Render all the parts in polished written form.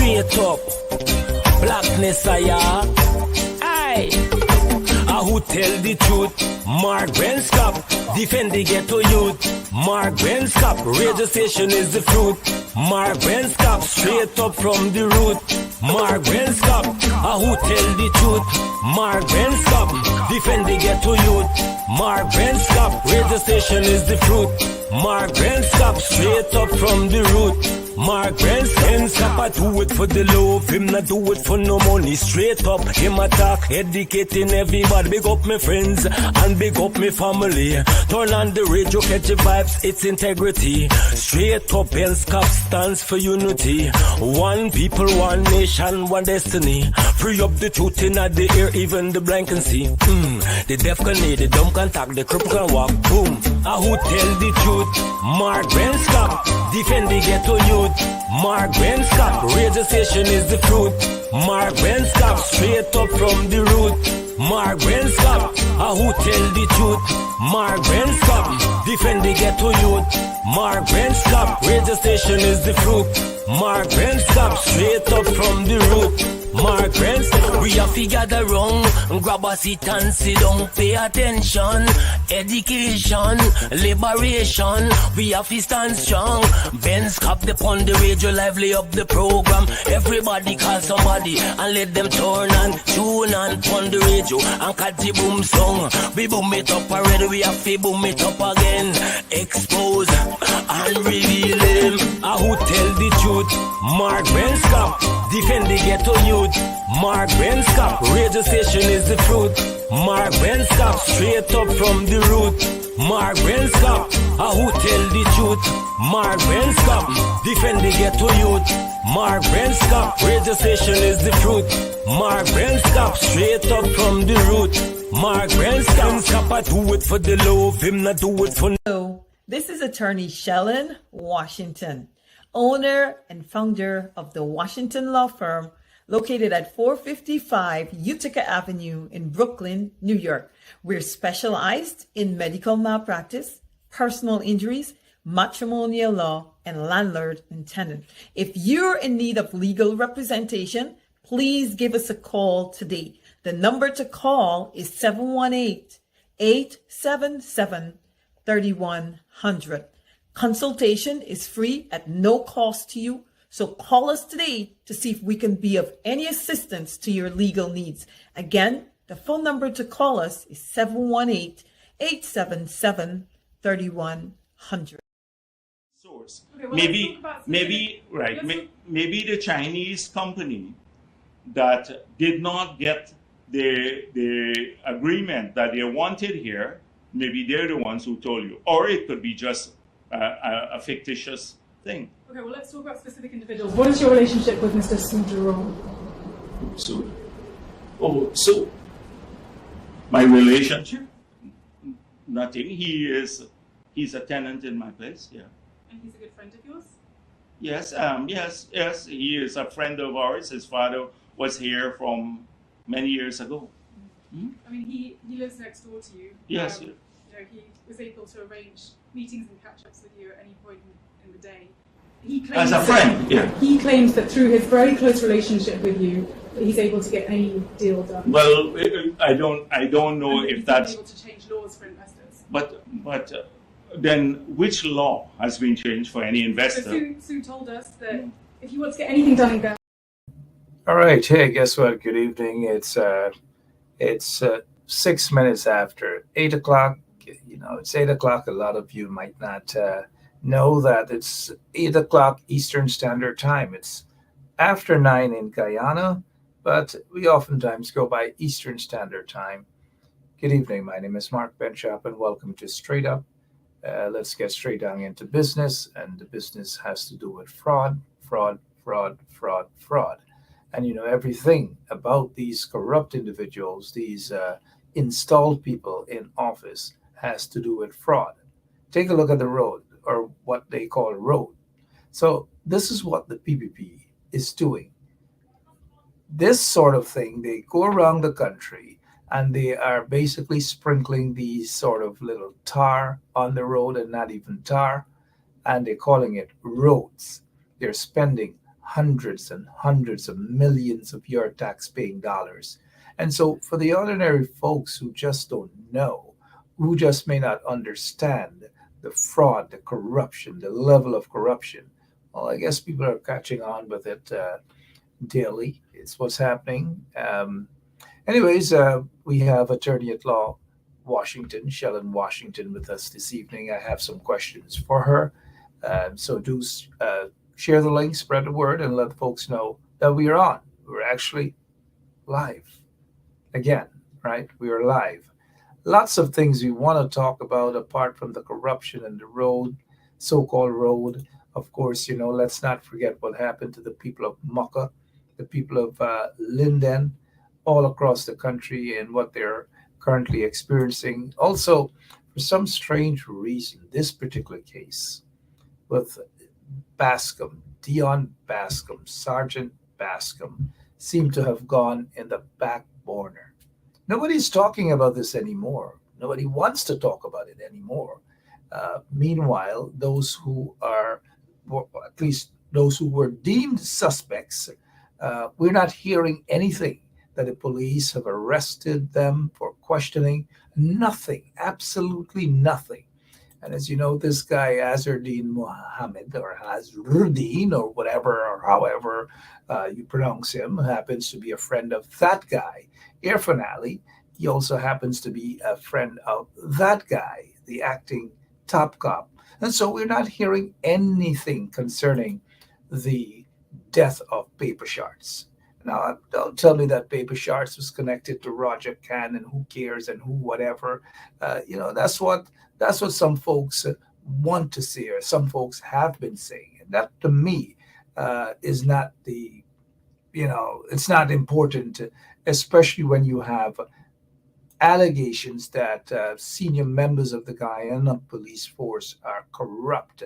straight up. Blackness I are. Aye. Who tell the truth? Mark Benschop, defend the ghetto youth. Mark Benschop, radio station is the fruit. Mark Benschop, straight up from the root. Mark Benschop, who tell the truth? Mark Benschop, defend the ghetto youth. Mark Benschop, radio station is the fruit. Mark Benschop, straight up from the root. Mark Benschop, I do it for the love, him not do it for no money. Straight up, him attack, educating everybody. Big up my friends and big up my family. Turn on the radio, catch the vibes, it's integrity. Straight up, Benschop stands for unity. One people, one nation, one destiny. Free up the truth in the air, even the blind can see. The deaf can hear, the dumb can talk, the cripple can walk. Boom. Who tell the truth? Mark Benschop, defend the ghetto youth. Mark Benschop, radio station is the fruit. Mark Benschop, straight up from the root. Mark Benschop, who tell the truth? Mark Benschop, defend the ghetto youth. Mark Benschop, radio station is the fruit. Mark Benschop, straight up from the root. Mark Benschop, we have to gather round, grab a seat and sit down, pay attention. Education, liberation, we have to stand strong. Benschop upon the radio, lively up the program. Everybody call somebody and let them turn and tune and on the radio and catch the boom song. We boom it up already, we have to boom it up again. Expose and reveal them. Who tell the truth? Mark Benschop, defend the ghetto youth. Mark Benschop, radio station is the fruit. Mark Benschop, straight up from the root. Mark Benschop, who tell the truth? Mark Benschop, defend the ghetto youth. Mark Benschop, radio station is the fruit. Mark Benschop, straight up from the root. Mark Benschop, I do it for the love, him not do it for no. This is attorney Shellen Washington, owner and founder of the Washington Law Firm, located at 455 Utica Avenue in Brooklyn, New York. We're specialized in medical malpractice, personal injuries, matrimonial law, and landlord and tenant. If you're in need of legal representation, please give us a call today. The number to call is 718-877-3100. Consultation is free at no cost to you. So call us today to see if we can be of any assistance to your legal needs. Again, the phone number to call us is 718-877-3100. Source. Okay, well, maybe the Chinese company that did not get the agreement that they wanted here, maybe they're the ones who told you. Or it could be just a fictitious thing. Okay, well, let's talk about specific individuals. What is your relationship with Mr. Sujerong? So, my relationship? Nothing. He's a tenant in my place, yeah. And he's a good friend of yours? Yes, yes. He is a friend of ours. His father was here from many years ago. Mm-hmm. I mean, he lives next door to you. Yes. You know, he was able to arrange meetings and catch-ups with you at any point in the day. He claims as a friend, yeah. He claims that through his very close relationship with you, that he's able to get any deal done. Well, I don't know if that's able to change laws for investors. But then which law has been changed for any investor? So Sue told us that if you want to get anything done in Ghana. All right. Hey, guess what? Good evening. It's 6 minutes after 8 o'clock. You know, it's 8 o'clock. A lot of you might not know that it's 8 o'clock Eastern Standard Time. It's after 9 in Guyana, but we oftentimes go by Eastern Standard Time. Good evening. My name is Mark Benschop, and welcome to Straight Up. Let's get straight down into business, and the business has to do with fraud. And you know, everything about these corrupt individuals, these installed people in office, has to do with fraud. Take a look at the road, or what they call road. So this is what the PPP is doing. This sort of thing, they go around the country and they are basically sprinkling these sort of little tar on the road, and not even tar, and they're calling it roads. They're spending hundreds and hundreds of millions of your tax-paying dollars. And so for the ordinary folks who just don't know, who just may not understand the fraud, the corruption, the level of corruption, well, I guess people are catching on with it daily. It's what's happening. Anyways, we have attorney at law Washington, Shellen Washington, with us this evening. I have some questions for her. So do share the link, spread the word, and let folks know that we are on. We're actually live again, right? We are live. Lots of things we want to talk about apart from the corruption and the road, so-called road. Of course, let's not forget what happened to the people of Mocha, the people of Linden, all across the country, and what they're currently experiencing. Also, for some strange reason, this particular case with Bascom, Dion Bascom, Sergeant Bascom, seemed to have gone in the back burner. Nobody's talking about this anymore. Nobody wants to talk about it anymore. Meanwhile, those who are, or at least those who were deemed suspects, we're not hearing anything that the police have arrested them for questioning. Nothing, absolutely nothing. And as you know, this guy, Azardine Mohammed, or Azruddin, or whatever, or however you pronounce him, happens to be a friend of that guy, Irfan Ali. He also happens to be a friend of that guy, the acting top cop. And so we're not hearing anything concerning the death of Paper Shards. Now, don't tell me that Paper Shards was connected to Roger Can and who cares and who whatever. That's what some folks want to see, or some folks have been saying. And that, to me, is not it's not important, especially when you have allegations that senior members of the Guyana police force are corrupt,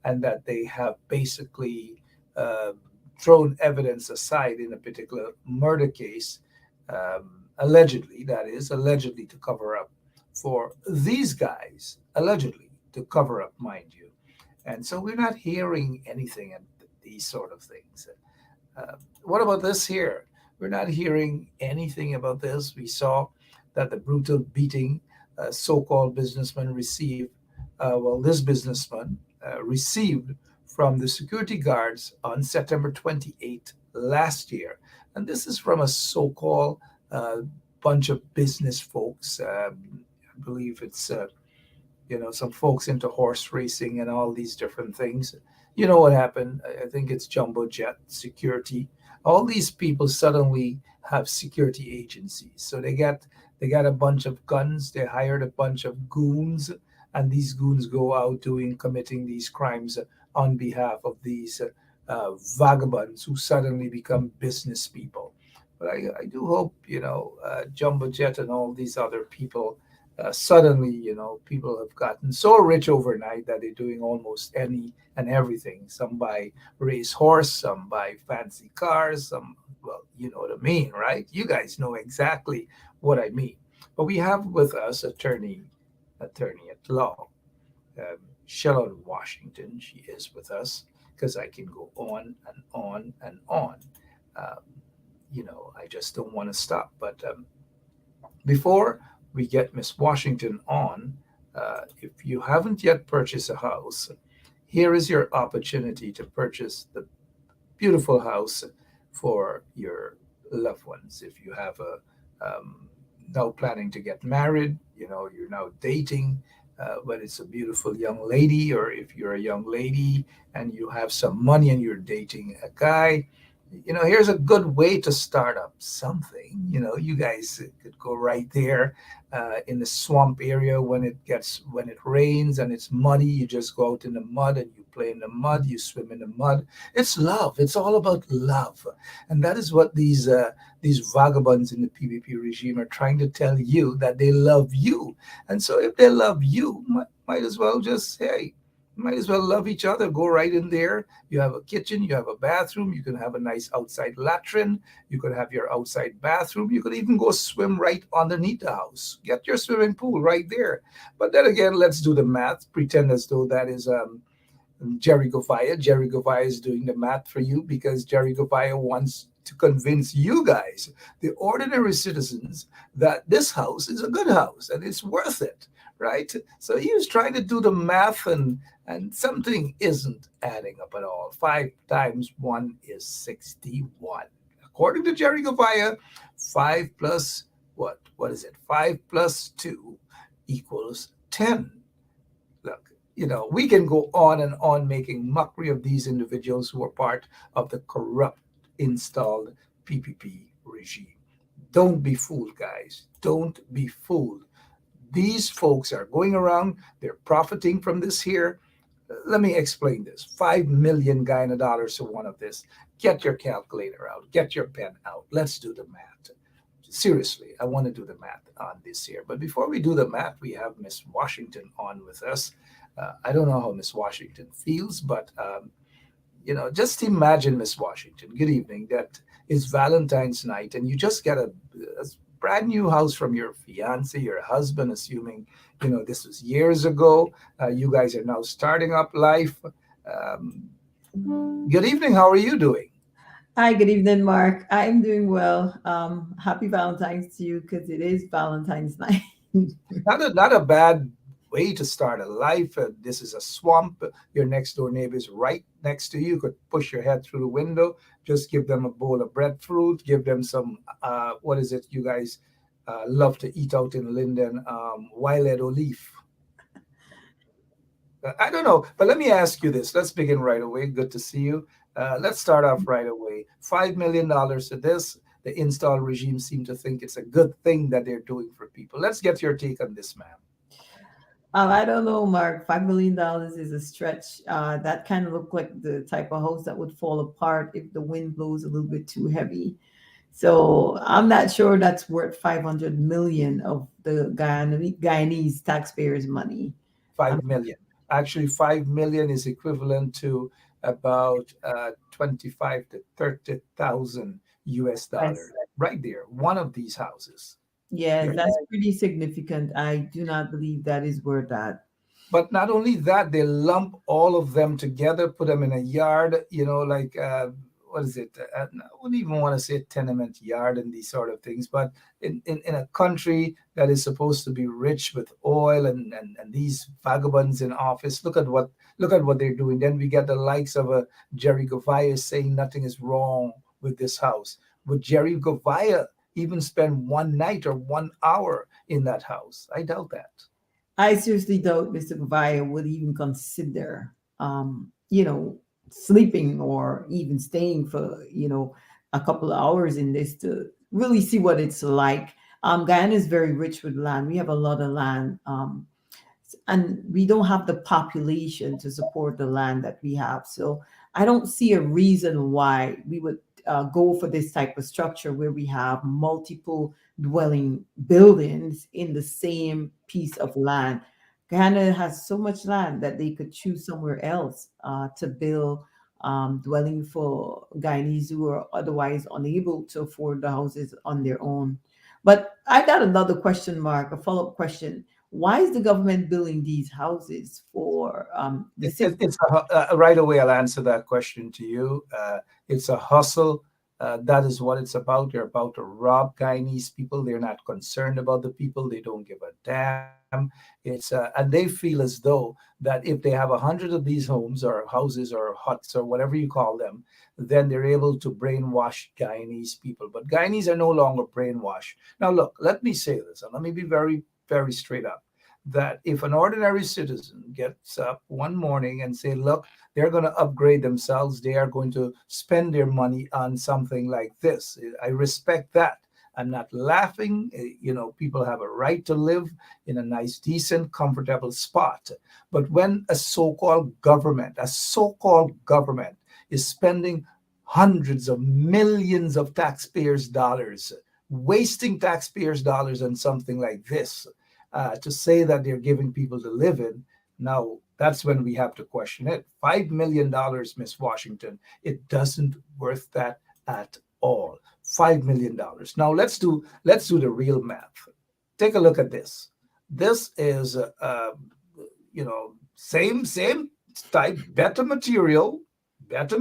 and that they have basically thrown evidence aside in a particular murder case, allegedly to cover up for these guys, allegedly to cover up, mind you. And so we're not hearing anything and these sort of things. What about this here? We're not hearing anything about this. We saw that the brutal beating so-called businessman received, this businessman received from the security guards on September 28th last year. And this is from a so-called bunch of business folks. I believe it's, some folks into horse racing and all these different things. You know what happened? I think it's Jumbo Jet Security. All these people suddenly have security agencies. So they got a bunch of guns. They hired a bunch of goons, and these goons go out committing these crimes on behalf of these vagabonds who suddenly become business people. But I do hope, Jumbo Jet and all these other people, suddenly, people have gotten so rich overnight that they're doing almost any and everything. Some buy race horse, some buy fancy cars, some, you know what I mean, right? You guys know exactly what I mean. But we have with us attorney at law, Shellen Washington. She is with us, because I can go on and on and on. I just don't want to stop. But before we get Miss Washington on, if you haven't yet purchased a house, here is your opportunity to purchase the beautiful house for your loved ones. If you have now planning to get married, you're now dating, but it's a beautiful young lady, or if you're a young lady and you have some money and you're dating a guy, here's a good way to start up something. You guys could go right there in the swamp area when it rains and it's muddy. You just go out in the mud and you play in the mud, you swim in the mud. It's love. It's all about love. And that is what these vagabonds in the PVP regime are trying to tell you, that they love you. And so if they love you, might as well just, might as well love each other. Go right in there. You have a kitchen, you have a bathroom, you can have a nice outside latrine, you could have your outside bathroom, you could even go swim right underneath the house. Get your swimming pool right there. But then again, let's do the math. Pretend as though that is Jerry Govaya. Jerry Govaya is doing the math for you because Jerry Govaya wants to convince you guys, the ordinary citizens, that this house is a good house and it's worth it, right? So he was trying to do the math, and something isn't adding up at all. 5 times 1 is 61. According to Jerry Govaya, 5 plus what? What is it? 5 plus 2 equals 10. Look, we can go on and on making mockery of these individuals who are part of the corrupt installed PPP regime. Don't be fooled, guys. Don't be fooled. These folks are going around, they're profiting from this here. Let me explain this. $5 million Guyana dollars to one of this. Get your calculator out, get your pen out. Let's do the math. Seriously, I want to do the math on this here. But before we do the math, we have Miss Washington on with us. I don't know how Miss Washington feels, but just imagine, Miss Washington, good evening, that is Valentine's night, and you just get a brand new house from your fiance, your husband, assuming, this was years ago. You guys are now starting up life. Good evening. How are you doing? Hi, good evening, Mark. I'm doing well. Happy Valentine's to you, because it is Valentine's night. Not a bad way to start a life. This is a swamp. Your next door neighbor is right next to you. You could push your head through the window. Just give them a bowl of breadfruit. Give them some, what is it you guys love to eat out in Linden? Wild olive. I don't know, but let me ask you this. Let's begin right away. Good to see you. Let's start off right away. $5 million to this. The install regime seem to think it's a good thing that they're doing for people. Let's get your take on this, ma'am. I don't know, Mark. $5 million is a stretch. That kind of looked like the type of house that would fall apart if the wind blows a little bit too heavy. So I'm not sure that's worth 500 million of the Guyanese taxpayers' money. 5 million. Actually, 5 million is equivalent to about 25 to 30,000 US dollars. Right there, one of these houses. Yeah, that's pretty significant. I do not believe that is worth that. But not only that, they lump all of them together, put them in a yard, like, what is it? I wouldn't even want to say tenement yard and these sort of things. But in a country that is supposed to be rich with oil and these vagabonds in office, look at what they're doing. Then we get the likes of a Jerry Govaya saying nothing is wrong with this house. Would Jerry Govaya even spend one night or 1 hour in that house? I doubt that. I seriously doubt Mr. Govaya would even consider, sleeping or even staying for, a couple of hours in this to really see what it's like. Guyana is very rich with land. We have a lot of land. And we don't have the population to support the land that we have. So I don't see a reason why we would go for this type of structure where we have multiple dwelling buildings in the same piece of land. Guyana has so much land that they could choose somewhere else to build dwelling for Guyanese who are otherwise unable to afford the houses on their own. But I got another question, Mark, a follow-up question. Why is the government building these houses for the city? Right away, I'll answer that question to you. It's a hustle. That is what it's about. They're about to rob Guyanese people. They're not concerned about the people. They don't give a damn. And they feel as though that if they have 100 of these homes or houses or huts or whatever you call them, then they're able to brainwash Guyanese people. But Guyanese are no longer brainwashed. Now, look, let me say this, and let me be very, very straight up, that if an ordinary citizen gets up one morning and say, look, they're going to upgrade themselves, they are going to spend their money on something like this, I respect that. I'm not laughing. People have a right to live in a nice, decent, comfortable spot. But when a so-called government is spending hundreds of millions of taxpayers' dollars, wasting taxpayers' dollars on something like this, to say that they're giving people to live in, now that's when we have to question it. $5 million, Miss Washington, it doesn't worth that at all. $5 million. Now let's do the real math. Take a look at this. This is same Type better materials. This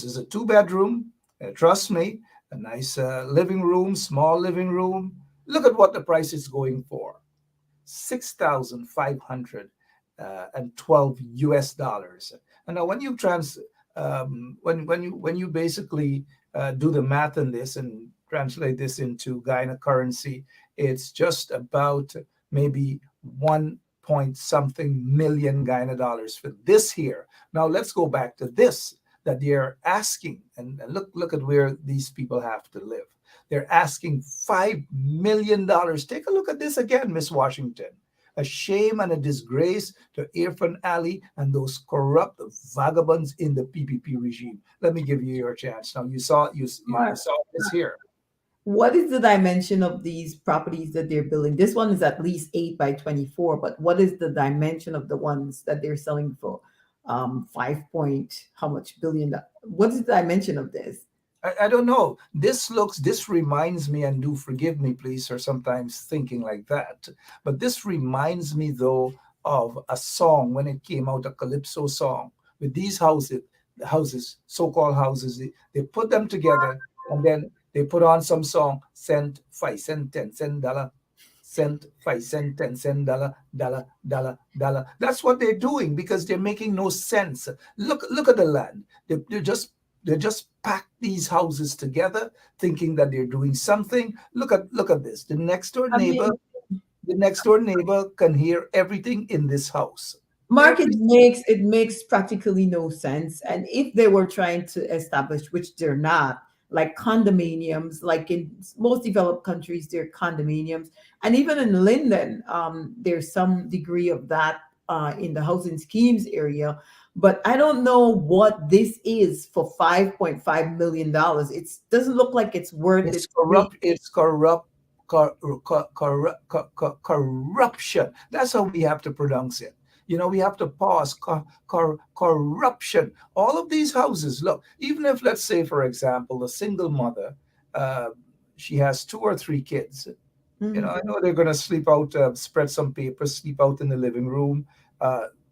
is a 2-bedroom. Trust me, a nice living room, small living room. Look at what the price is going for. $6,512 US. And now when you when you basically do the math on this and translate this into Guyana currency, it's just about maybe 1 point something million Guyana dollars for this here. Now let's go back to this that they're asking, and look at where these people have to live. They're asking $5 million. Take a look at this again, Miss Washington. A shame and a disgrace to Irfan Ali and those corrupt vagabonds in the PPP regime. Let me give you your chance. Now you saw this here. What is the dimension of these properties that they're building? This one is at least 8 by 24, but what is the dimension of the ones that they're selling for 5 point, how much billion? What is the dimension of this? I don't know. This reminds me, and do forgive me, please, for sometimes thinking like that. But this reminds me, though, of a song when it came out, a Calypso song, with these houses, so-called houses. They put them together, and then they put on some song, cent, 5 cent, 10 cent, dollar, cent, 5 cent, 10 cent, dollar, dollar, dollar, dollar. That's what they're doing because they're making no sense. Look at the land. They just pack these houses together, thinking that they're doing something. Look at this. The next door neighbor can hear everything in this house. Mark, it makes practically no sense. And if they were trying to establish, which they're not, like condominiums, like in most developed countries, there are condominiums. And even in Linden, there's some degree of that in the housing schemes area. But I don't know what this is for $5.5 million. It doesn't look like it's worth it. It's corruption. That's how we have to pronounce it. We have to pause. Corruption. All of these houses, look, even if, let's say, for example, a single mother, she has 2 or 3 kids. Mm-hmm. I know they're going to sleep out, spread some papers, sleep out in the living room.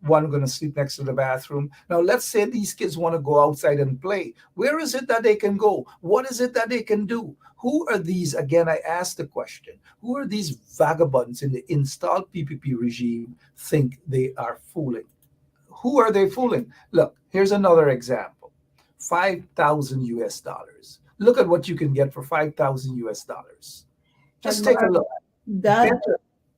One going to sleep next to the bathroom. Now, let's say these kids want to go outside and play. Where is it that they can go? What is it that they can do? Who are these? Again, I asked the question. Who are these vagabonds in the installed PPP regime think they are fooling? Who are they fooling? Look, here's another example. $5,000 US. Look at what you can get for $5,000 US. Just take a look.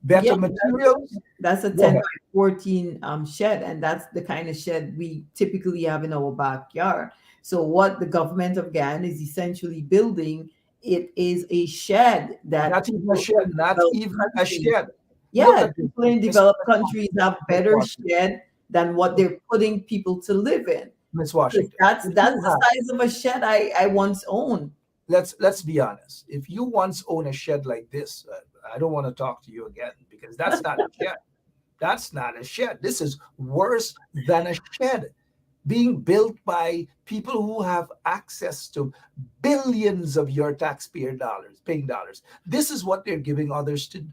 Better materials. That's a 10 by 14 shed, and that's the kind of shed we typically have in our backyard. So what the government of Guyana is essentially building, it is a shed that not even a shed. Yeah, people in developed countries have better shed than what they're putting people to live in. Ms. Washington, that's the size of a shed I once owned. Let's be honest. If you once own a shed like this, I don't want to talk to you again because that's not a shed. That's not a shed. This is worse than a shed, being built by people who have access to billions of your taxpayer dollars, paying dollars. This is what they're giving others to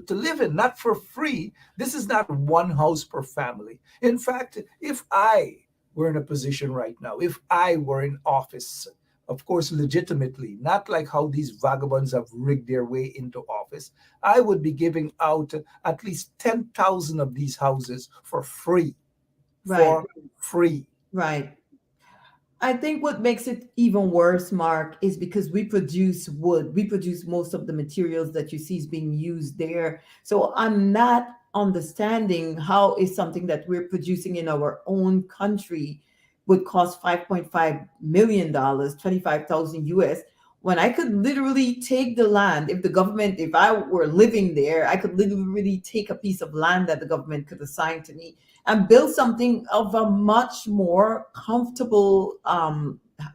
live in, not for free. This is not one house per family. In fact, if I were in a position right now, if I were in office, of course, legitimately, not like how these vagabonds have rigged their way into office, I would be giving out at least 10,000 of these houses for free. Right. For free. Right. I think what makes it even worse, Mark, is because we produce wood. We produce most of the materials that you see is being used there. So I'm not understanding how is something that we're producing in our own country would cost $5.5 million, 25,000 US, when I could literally take the land. If I were living there, I could literally take a piece of land that the government could assign to me and build something of a much more comfortable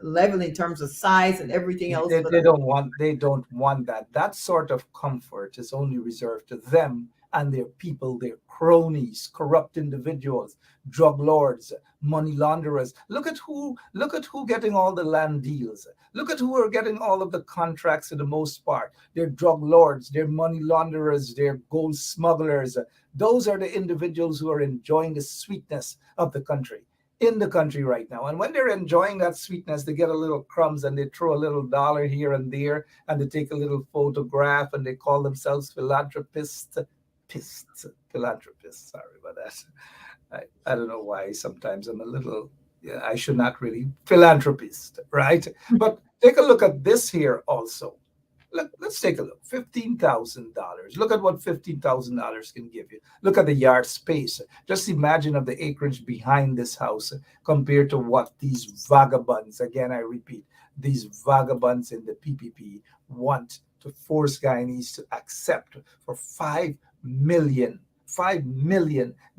level in terms of size and everything else. They don't want that. That sort of comfort is only reserved to them and their people, their cronies, corrupt individuals, drug lords, money launderers. Look at who getting all the land deals. Look at who are getting all of the contracts for the most part. They're drug lords, they're money launderers, they're gold smugglers. Those are the individuals who are enjoying the sweetness of the country, in the country right now. And when they're enjoying that sweetness, they get a little crumbs and they throw a little dollar here and there and they take a little photograph and they call themselves philanthropists. Philanthropists, sorry about that. I don't know why sometimes I'm a little, I should not really, philanthropist, right? But take a look at this here also. Let's take a look. $15,000. Look at what $15,000 can give you. Look at the yard space. Just imagine of the acreage behind this house compared to what these vagabonds, again, I repeat, these vagabonds in the PPP want to force Guyanese to accept for 5 million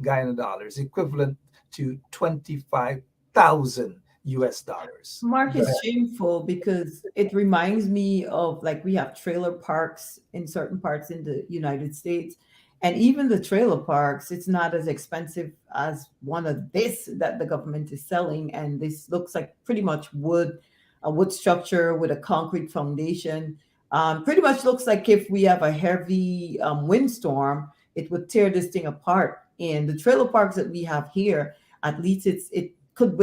Guyana dollars, equivalent to 25,000 US dollars. Mark, is shameful because it reminds me of, like, we have trailer parks in certain parts in the United States, and even the trailer parks, it's not as expensive as one of this that the government is selling. And this looks like pretty much a wood structure with a concrete foundation. Pretty much looks like if we have a heavy windstorm, it would tear this thing apart. And the trailer parks that we have here, at least it could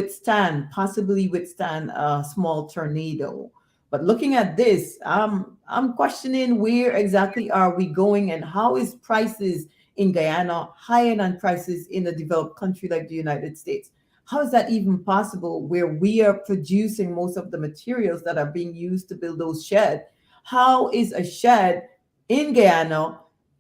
possibly withstand a small tornado. But looking at this, I'm questioning where exactly are we going, and how is prices in Guyana higher than prices in a developed country like the United States? How is that even possible, where we are producing most of the materials that are being used to build those sheds? How is a shed in Guyana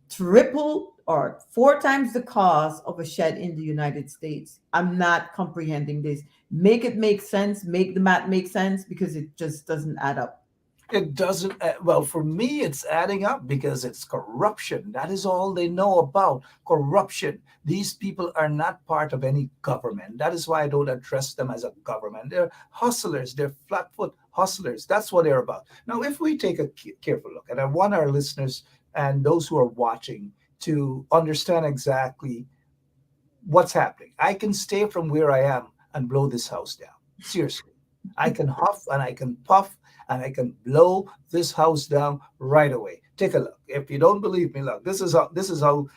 triple or 4 times the cost of a shed in the United States? I'm not comprehending this. Make it make sense. Make the math make sense, because it just doesn't add up. It doesn't. Well, for me, it's adding up because it's corruption. That is all they know about, corruption. These people are not part of any government. That is why I don't address them as a government. They're hustlers. They're flatfoot hustlers. That's what they're about. Now, if we take a careful look, and I want our listeners and those who are watching to understand exactly what's happening. I can stay from where I am and blow this house down. Seriously. I can huff and I can puff and I can blow this house down right away. Take a look. If you don't believe me, look, this is how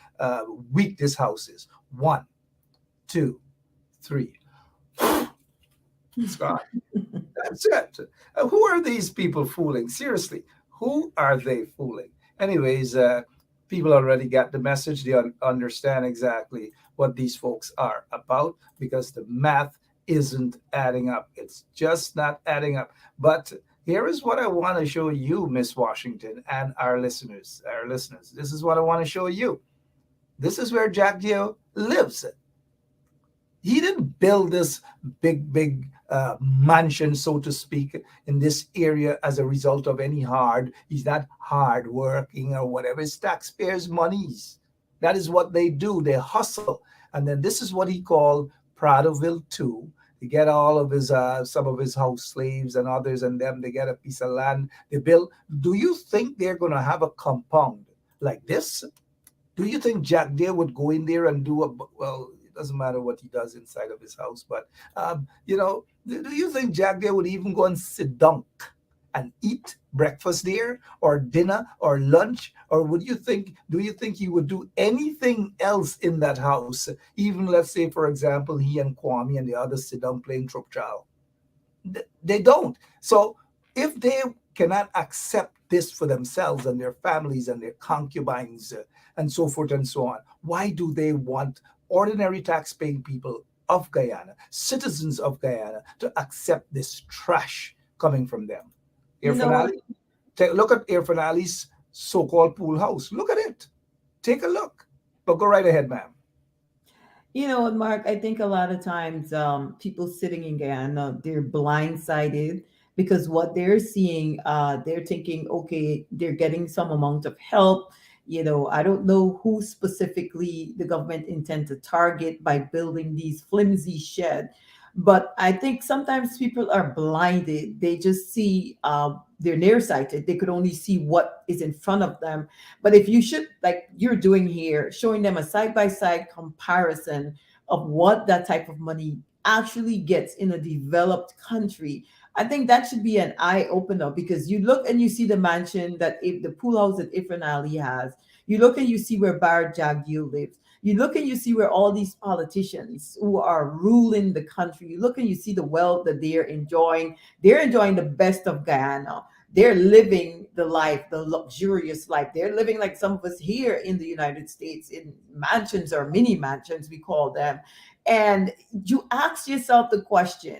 weak this house is. 1, 2, 3. It's gone. That's it. Who are these people fooling? Seriously, who are they fooling? Anyways, people already got the message. They understand exactly what these folks are about, because the math isn't adding up. It's just not adding up. But here is what I want to show you, Miss Washington, and our listeners. This is what I want to show you. This is where Jack Dio lives. He didn't build this big mansion, so to speak, in this area as a result of he's not hard working or whatever. It's taxpayers' monies. That is what they do. They hustle. And then this is what he called Pradoville 2. They get all of his, some of his house slaves and others, and them, they get a piece of land. They build. Do you think they're going to have a compound like this? Do you think Jack Deere would go in there and do it doesn't matter what he does inside of his house, but, do you think Jack Deere would even go and sit down and eat breakfast there, or dinner, or lunch? Or do you think he would do anything else in that house? Even, let's say, for example, he and Kwame and the others sit down playing Tropchal. They don't. So if they cannot accept this for themselves and their families and their concubines and so forth and so on, why do they want ordinary tax-paying people of Guyana, citizens of Guyana, to accept this trash coming from them? Look at Irfan Ali's so-called pool house. Look at it. Take a look. But go right ahead, ma'am. Mark, I think a lot of times people sitting in Guyana, they're blindsided because what they're seeing, they're thinking, okay, they're getting some amount of help. I don't know who specifically the government intend to target by building these flimsy sheds. But I think sometimes people are blinded. They just see they're nearsighted. They could only see what is in front of them. But if you should, like you're doing here, showing them a side-by-side comparison of what that type of money actually gets in a developed country, I think that should be an eye opener, because you look and you see the mansion that if the pool house that Ifran Ali has, you look and you see where Barrett Jagdeo lives. You look and you see where all these politicians who are ruling the country, you look and you see the wealth that they're enjoying. They're enjoying the best of Guyana. They're living the life, the luxurious life. They're living like some of us here in the United States in mansions or mini mansions, we call them. And you ask yourself the question,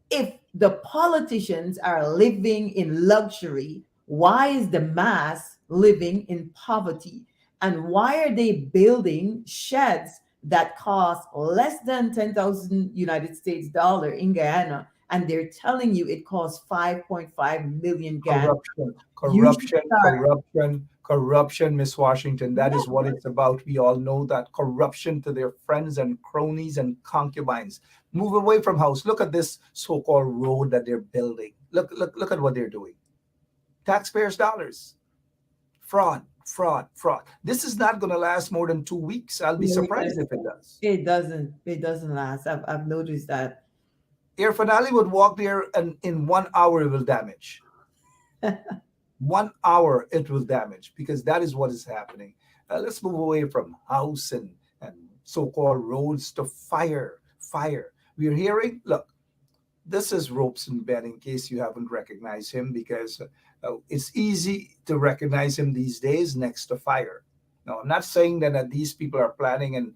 if the politicians are living in luxury, why is the mass living in poverty? And why are they building sheds that cost less than 10,000 United States dollar in Guyana? And they're telling you it costs 5.5 million Guyana. Corruption, Miss Washington. That is what it's about. We all know that. Corruption to their friends and cronies and concubines. Move away from house. Look at this so-called road that they're building. Look at what they're doing. Taxpayers' dollars. Fraud. This is not going to last more than 2 weeks. I'll be surprised if it does. It doesn't last. I've noticed that. Irfan Ali would walk there and in 1 hour it will damage. 1 hour it will damage, because that is what is happening. Let's move away from house and so-called roads to fire. We're hearing, look, this is Robeson Ben, in case you haven't recognized him, because it's easy to recognize him these days next to fire. Now, I'm not saying that these people are planning and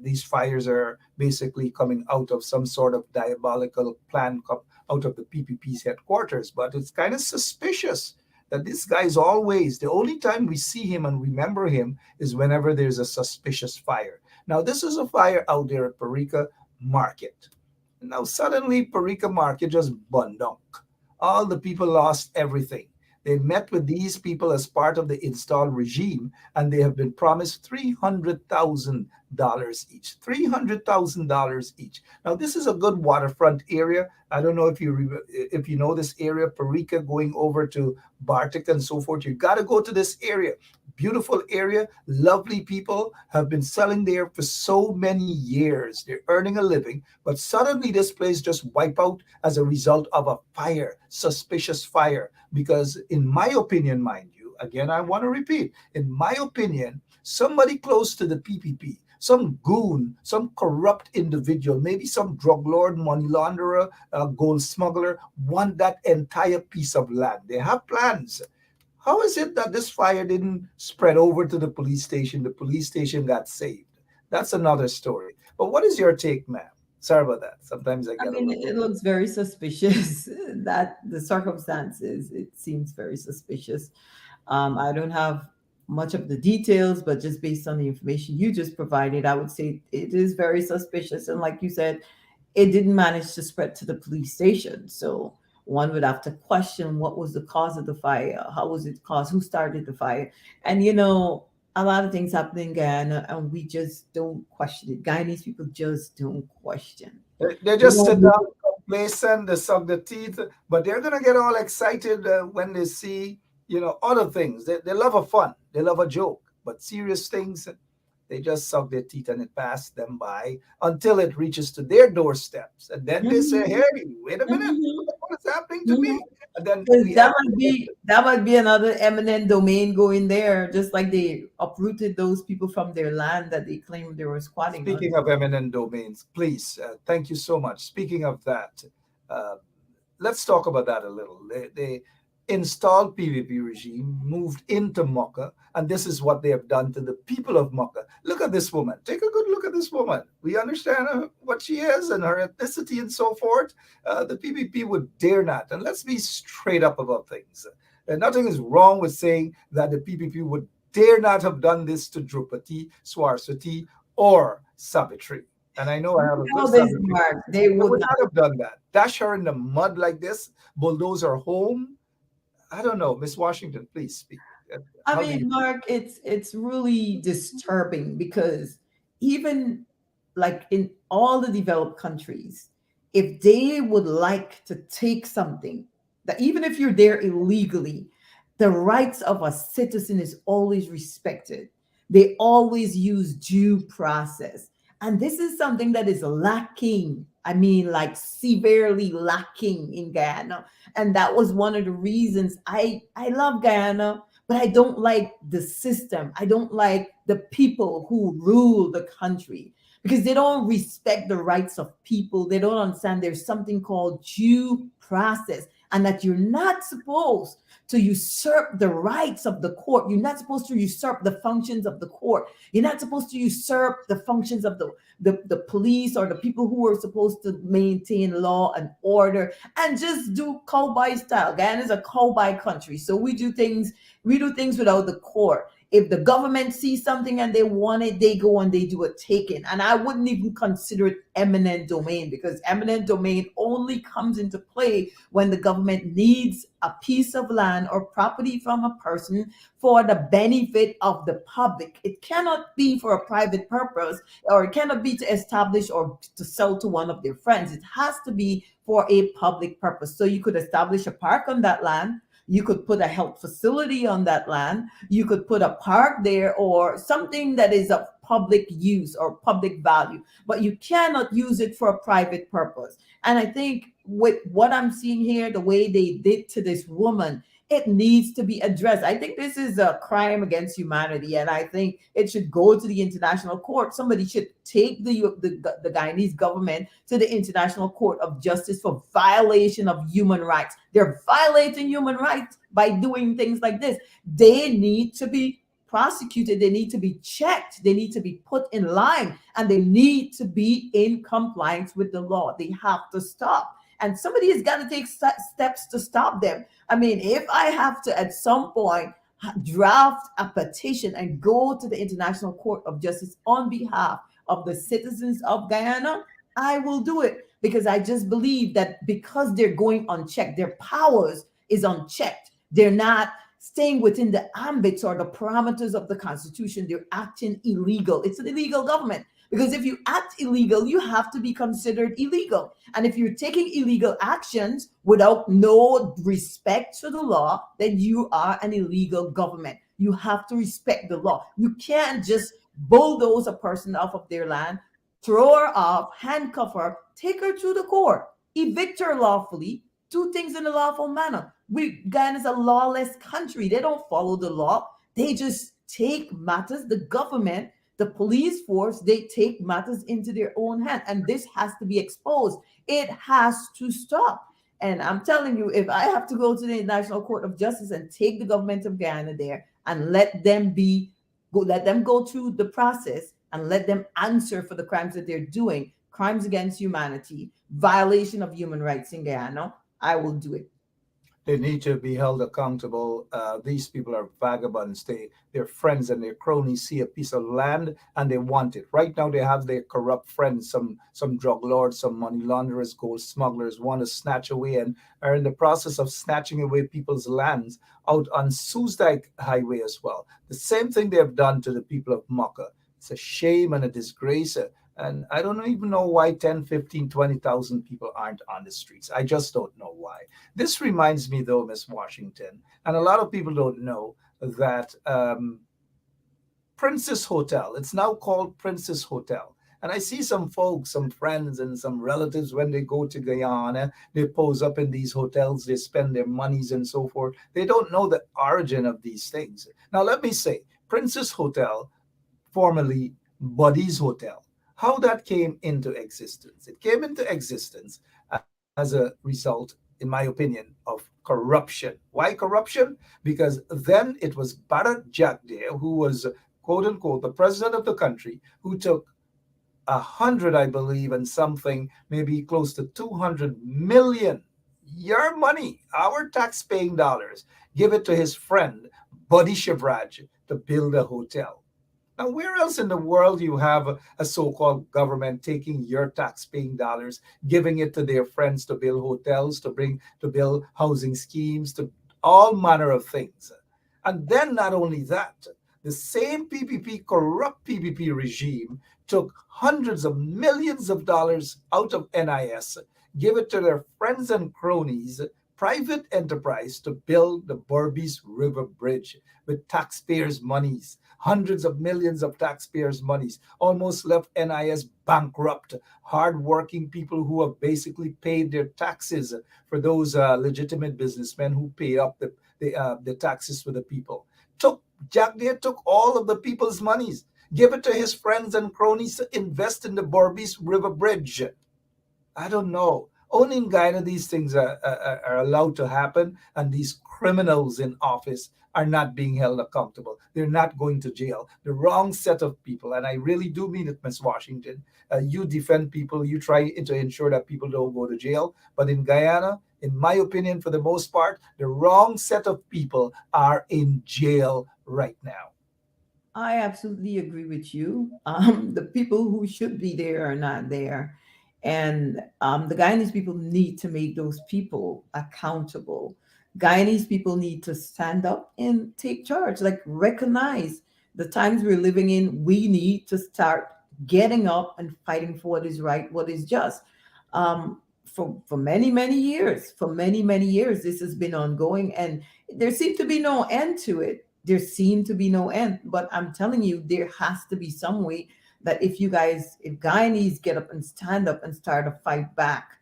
these fires are basically coming out of some sort of diabolical plan out of the PPP's headquarters, but it's kind of suspicious that this guy is always, the only time we see him and remember him is whenever there's a suspicious fire. Now, this is a fire out there at Parika Market. Now, suddenly, Parika Market just burned down. All the people lost everything. They met with these people as part of the installed regime, and they have been promised $300,000 each. $300,000 each. Now, this is a good waterfront area. I don't know if you know this area, Parika, going over to Bartik and so forth. You got to go to this area. Beautiful area, lovely people, have been selling there for so many years. They're earning a living, but suddenly this place just wiped out as a result of a fire, suspicious fire. Because in my opinion, mind you, again, I want to repeat, in my opinion, somebody close to the PPP, some goon, some corrupt individual, maybe some drug lord, money launderer, gold smuggler, want that entire piece of land. They have plans. How is it that this fire didn't spread over to the police station? The police station got saved. That's another story. But what is your take, ma'am? Sorry about that. Sometimes I mean, it looks very suspicious. That the circumstances, it seems very suspicious. I don't have much of the details, but just based on the information you just provided, I would say it is very suspicious. And like you said, it didn't manage to spread to the police station. So one would have to question what was the cause of the fire, how was it caused, who started the fire. And a lot of things happen in Guyana and we just don't question it. Guyanese people just don't question. They just sit down complacent, they suck the teeth, but they're going to get all excited when they see, other things. They love a fun, they love a joke, but serious things, they just suck their teeth and it passes them by until it reaches to their doorsteps. And then they say, hey, wait a minute, what is happening to me? And then that might be another eminent domain going there, just like they uprooted those people from their land that they claimed they were squatting on. Speaking of eminent domains, please, thank you so much. Speaking of that, let's talk about that a little. They installed PVP regime, moved into Mocha, and this is what they have done to the people of Mocha. Look at this woman. Take a good look at this woman. We understand what she is and her ethnicity and so forth. The PVP would dare not. And let's be straight up about things. Nothing is wrong with saying that the PPP would dare not have done this to Drupati, Swarsati, or Savitri. And I know I have a good They would not have done that. Dash her in the mud like this, bulldoze her home. I don't know, Miss Washington, please speak. I mean, Mark, it's really disturbing because even like in all the developed countries, if they would like to take something that even if you're there illegally, the rights of a citizen is always respected. They always use due process. And this is something that is lacking. I mean, like severely lacking in Guyana. And that was one of the reasons I love Guyana, but I don't like the system. I don't like the people who rule the country because they don't respect the rights of people. They don't understand there's something called due process and that you're not supposed to usurp the rights of the court. You're not supposed to usurp the functions of the court. You're not supposed to usurp the functions of the police or the people who are supposed to maintain law and order and just do cowboy style. Guyana is a cowboy country. So we do things without the court. If the government sees something and they want it, they go and they do a taking. And I wouldn't even consider it eminent domain because eminent domain only comes into play when the government needs a piece of land or property from a person for the benefit of the public. It cannot be for a private purpose, or it cannot be to establish or to sell to one of their friends. It has to be for a public purpose. So you could establish a park on that land. You could put a health facility on that land. You could put a park there or something that is of public use or public value, but you cannot use it for a private purpose. And I think with what I'm seeing here, the way they did to this woman, it needs to be addressed. I think this is a crime against humanity, and I think it should go to the international court. Somebody should take the Guyanese government to the International Court of Justice for violation of human rights. They're violating human rights by doing things like this. They need to be prosecuted. They need to be checked. They need to be put in line, and they need to be in compliance with the law. They have to stop. And somebody has got to take steps to stop them. I mean, if I have to at some point draft a petition and go to the International Court of Justice on behalf of the citizens of Guyana, I will do it because I just believe that because they're going unchecked, their powers is unchecked. They're not staying within the ambits or the parameters of the Constitution. They're acting illegal. It's an illegal government. Because if you act illegal, you have to be considered illegal. And if you're taking illegal actions without no respect for the law, then you are an illegal government. You have to respect the law. You can't just bulldoze a person off of their land, throw her off, handcuff her, take her to the court, evict her lawfully, do things in a lawful manner. Guyana is a lawless country. They don't follow the law. They just take matters, the government, the police force, they take matters into their own hand. And this has to be exposed. It has to stop. And I'm telling you, if I have to go to the International Court of Justice and take the government of Guyana there and let them go through the process and let them answer for the crimes that they're doing, crimes against humanity, violation of human rights in Guyana, I will do it. They need to be held accountable. These people are vagabonds. Their friends and their cronies see a piece of land and they want it. Right now, they have their corrupt friends, some drug lords, some money launderers, gold smugglers, want to snatch away and are in the process of snatching away people's lands out on Soesdijk Highway as well. The same thing they have done to the people of Mokka. It's a shame and a disgrace. And I don't even know why 10, 15, 20,000 people aren't on the streets. I just don't know why. This reminds me, though, Miss Washington, and a lot of people don't know that Princess Hotel, it's now called Princess Hotel. And I see some folks, some friends and some relatives, when they go to Guyana, they pose up in these hotels, they spend their monies and so forth. They don't know the origin of these things. Now, let me say, Princess Hotel, formerly Buddy's Hotel, how that came into existence. It came into existence as a result, in my opinion, of corruption. Why corruption? Because then it was Bharat Jagdeo, who was, quote unquote, the president of the country, who took 100, I believe, and something, maybe close to 200 million, your money, our tax-paying dollars, give it to his friend, Buddy Shivraj, to build a hotel. Now, where else in the world you have a so-called government taking your tax-paying dollars, giving it to their friends to build hotels, to build housing schemes, to all manner of things? And then not only that, the same PPP, corrupt PPP regime took hundreds of millions of dollars out of NIS, give it to their friends and cronies, private enterprise to build the Berbice River Bridge with taxpayers' monies, hundreds of millions of taxpayers' monies, almost left NIS bankrupt. Hardworking people who have basically paid their taxes for those legitimate businessmen who pay up the taxes for the people. Jack Deere took all of the people's monies, give it to his friends and cronies to invest in the Berbice River Bridge. I don't know. Only in Guyana these things are allowed to happen, and these criminals in office are not being held accountable. They're not going to jail. The wrong set of people, and I really do mean it, Ms. Washington. You defend people, you try to ensure that people don't go to jail, but in Guyana, in my opinion, for the most part, the wrong set of people are in jail right now. I absolutely agree with you. The people who should be there are not there. And the Guyanese people need to make those people accountable. Guyanese people need to stand up and take charge, like recognize the times we're living in. We need to start getting up and fighting for what is right, what is just. For many, many years, this has been ongoing, and there seemed to be no end to it. But I'm telling you, there has to be some way that if Guyanese get up and stand up and start a fight back,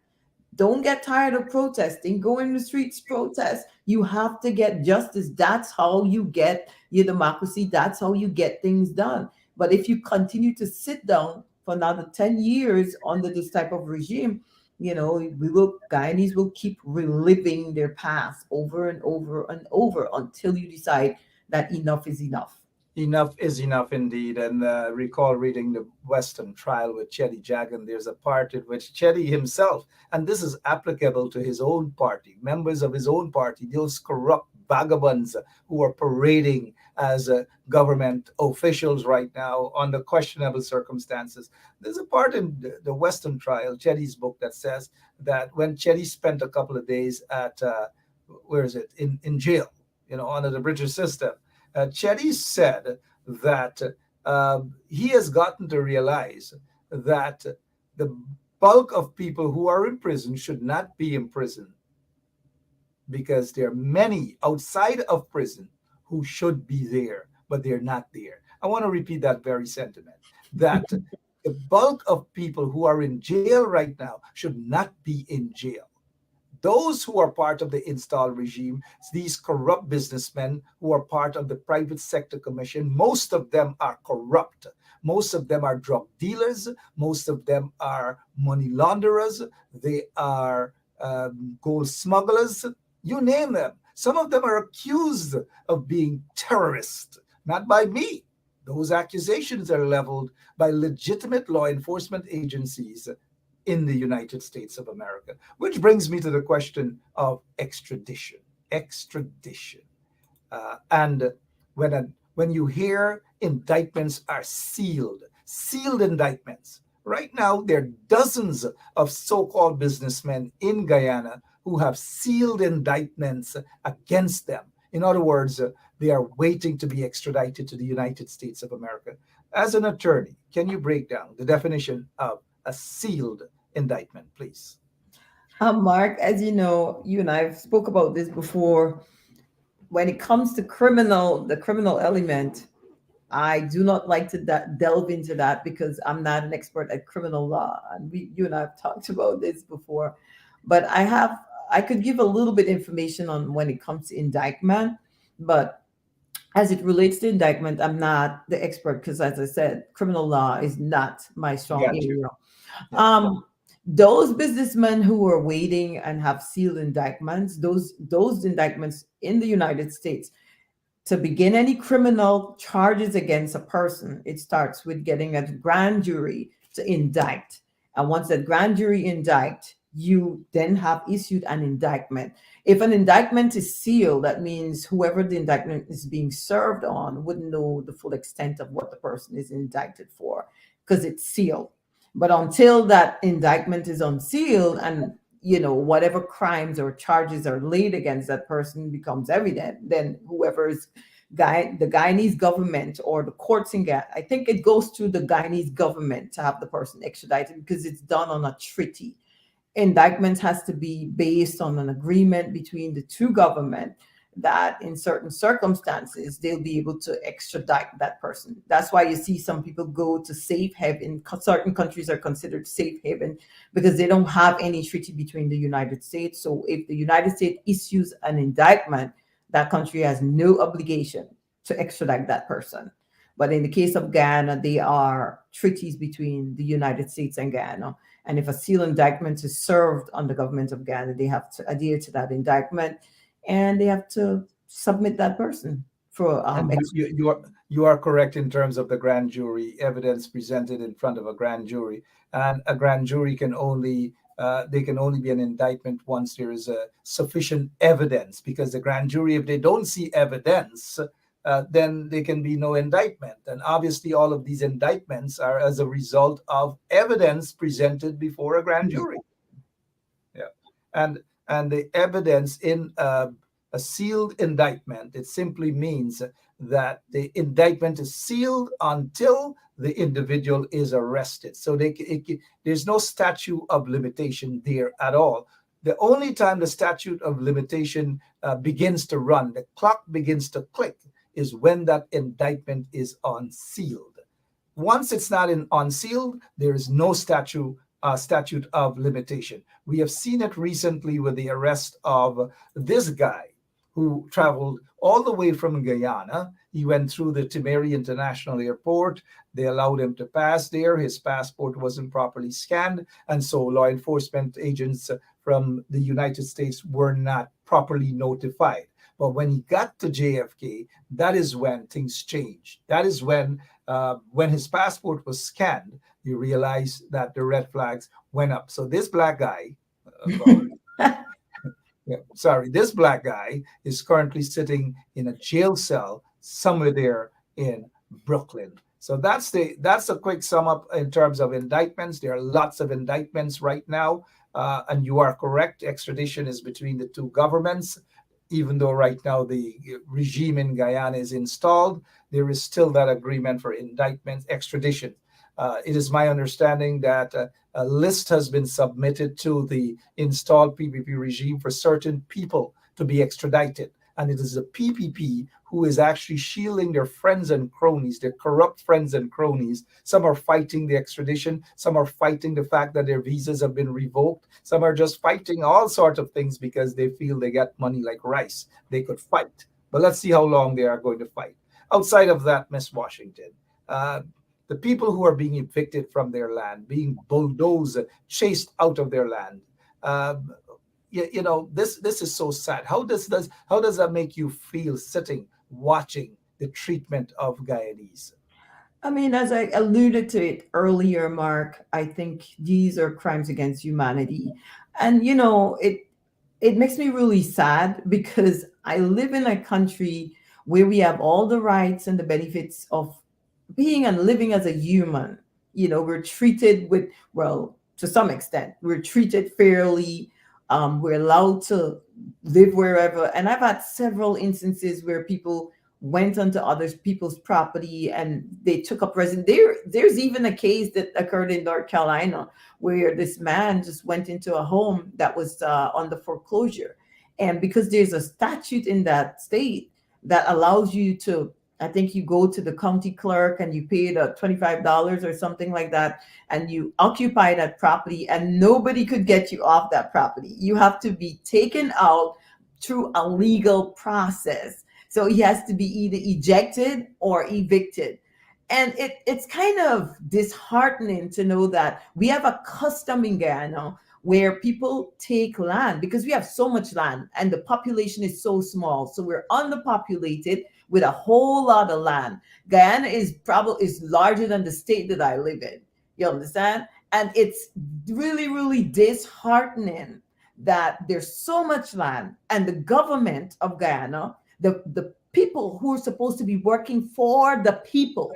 don't get tired of protesting, go in the streets, protest. You have to get justice. That's how you get your democracy. That's how you get things done. But if you continue to sit down for another 10 years under this type of regime, Guyanese will keep reliving their past over and over and over until you decide that enough is enough. Enough is enough indeed. And recall reading the Western trial with Chetty Jagan. There's a part in which Chetty himself, and this is applicable to his own party, members of his own party, those corrupt vagabonds who are parading as government officials right now under questionable circumstances. There's a part in the Western trial, Chetty's book, that says that when Chetty spent a couple of days at, in jail, under the British system, Chetty said that he has gotten to realize that the bulk of people who are in prison should not be in prison because there are many outside of prison who should be there, but they're not there. I want to repeat that very sentiment, that the bulk of people who are in jail right now should not be in jail. Those who are part of the installed regime, these corrupt businessmen who are part of the private sector commission, most of them are corrupt. Most of them are drug dealers. Most of them are money launderers. They are gold smugglers. You name them. Some of them are accused of being terrorists, not by me. Those accusations are leveled by legitimate law enforcement agencies in the United States of America, which brings me to the question of extradition. And when you hear indictments are sealed indictments, right now there are dozens of so-called businessmen in Guyana who have sealed indictments against them. In other words, they are waiting to be extradited to the United States of America. As an attorney, can you break down the definition of a sealed indictment, please? Mark, as you know, you and I have spoke about this before. When it comes to the criminal element, I do not like to delve into that because I'm not an expert at criminal law. And you and I have talked about this before. But I could give a little bit information on when it comes to indictment. But as it relates to indictment, I'm not the expert because, as I said, criminal law is not my strong area. Those businessmen who are waiting and have sealed indictments, those indictments in the United States, to begin any criminal charges against a person, it starts with getting a grand jury to indict. And once that grand jury indict, you then have issued an indictment. If an indictment is sealed, that means whoever the indictment is being served on wouldn't know the full extent of what the person is indicted for because it's sealed. But until that indictment is unsealed and, whatever crimes or charges are laid against that person becomes evident, then the Guyanese government or the courts in Guyana, I think it goes to the Guyanese government to have the person extradited because it's done on a treaty. indictments has to be based on an agreement between the two government that in certain circumstances they'll be able to extradite that person. That's why you see some people go to safe haven. Certain countries are considered safe haven because they don't have any treaty between the United States. So if the United States issues an indictment, that country has no obligation to extradite that person. But in the case of Guyana, they are treaties between the United States and Guyana. And if a sealed indictment is served on the government of Guyana, they have to adhere to that indictment, and they have to submit that person for And you are correct in terms of the grand jury evidence presented in front of a grand jury, and a grand jury can only they can only be an indictment once there is a sufficient evidence, because the grand jury, if they don't see evidence, then there can be no indictment. And obviously all of these indictments are as a result of evidence presented before a grand jury. Yeah. And the evidence in a sealed indictment, it simply means that the indictment is sealed until the individual is arrested. So there's no statute of limitation there at all. The only time the statute of limitation begins to run, the clock begins to click, is when that indictment is unsealed. Once it's not unsealed, there is no statute of limitation. We have seen it recently with the arrest of this guy who traveled all the way from Guyana. He went through the Timeri International Airport. They allowed him to pass there. His passport wasn't properly scanned, and so law enforcement agents from the United States were not properly notified. But when he got to JFK, that is when things changed. That is when his passport was scanned, you realize that the red flags went up. So this black guy, this black guy is currently sitting in a jail cell somewhere there in Brooklyn. So that's a quick sum up in terms of indictments. There are lots of indictments right now, and you are correct. Extradition is between the two governments. Even though right now the regime in Guyana is installed, there is still that agreement for indictment, extradition. It is my understanding that a list has been submitted to the installed PPP regime for certain people to be extradited. And it is the PPP who is actually shielding their friends and cronies, their corrupt friends and cronies. Some are fighting the extradition. Some are fighting the fact that their visas have been revoked. Some are just fighting all sorts of things because they feel they got money like rice. They could fight. But let's see how long they are going to fight. Outside of that, Miss Washington, the people who are being evicted from their land, being bulldozed, chased out of their land, this is so sad. How does that make you feel sitting watching the treatment of Guyanese? I mean, as I alluded to it earlier, Mark, I think these are crimes against humanity. And, it makes me really sad because I live in a country where we have all the rights and the benefits of being and living as a human. We're treated to some extent, we're treated fairly. We're allowed to live wherever. And I've had several instances where people went onto other people's property and they took up residence. There's even a case that occurred in North Carolina where this man just went into a home that was under foreclosure. And because there's a statute in that state that allows you to, I think you go to the county clerk and you pay the $25 or something like that, and you occupy that property and nobody could get you off that property. You have to be taken out through a legal process. So he has to be either ejected or evicted. And it's kind of disheartening to know that we have a custom in Guyana where people take land because we have so much land and the population is so small. So we're underpopulated with a whole lot of land. Guyana is larger than the state that I live in. You understand? And it's really, really disheartening that there's so much land and the government of Guyana, the people who are supposed to be working for the people,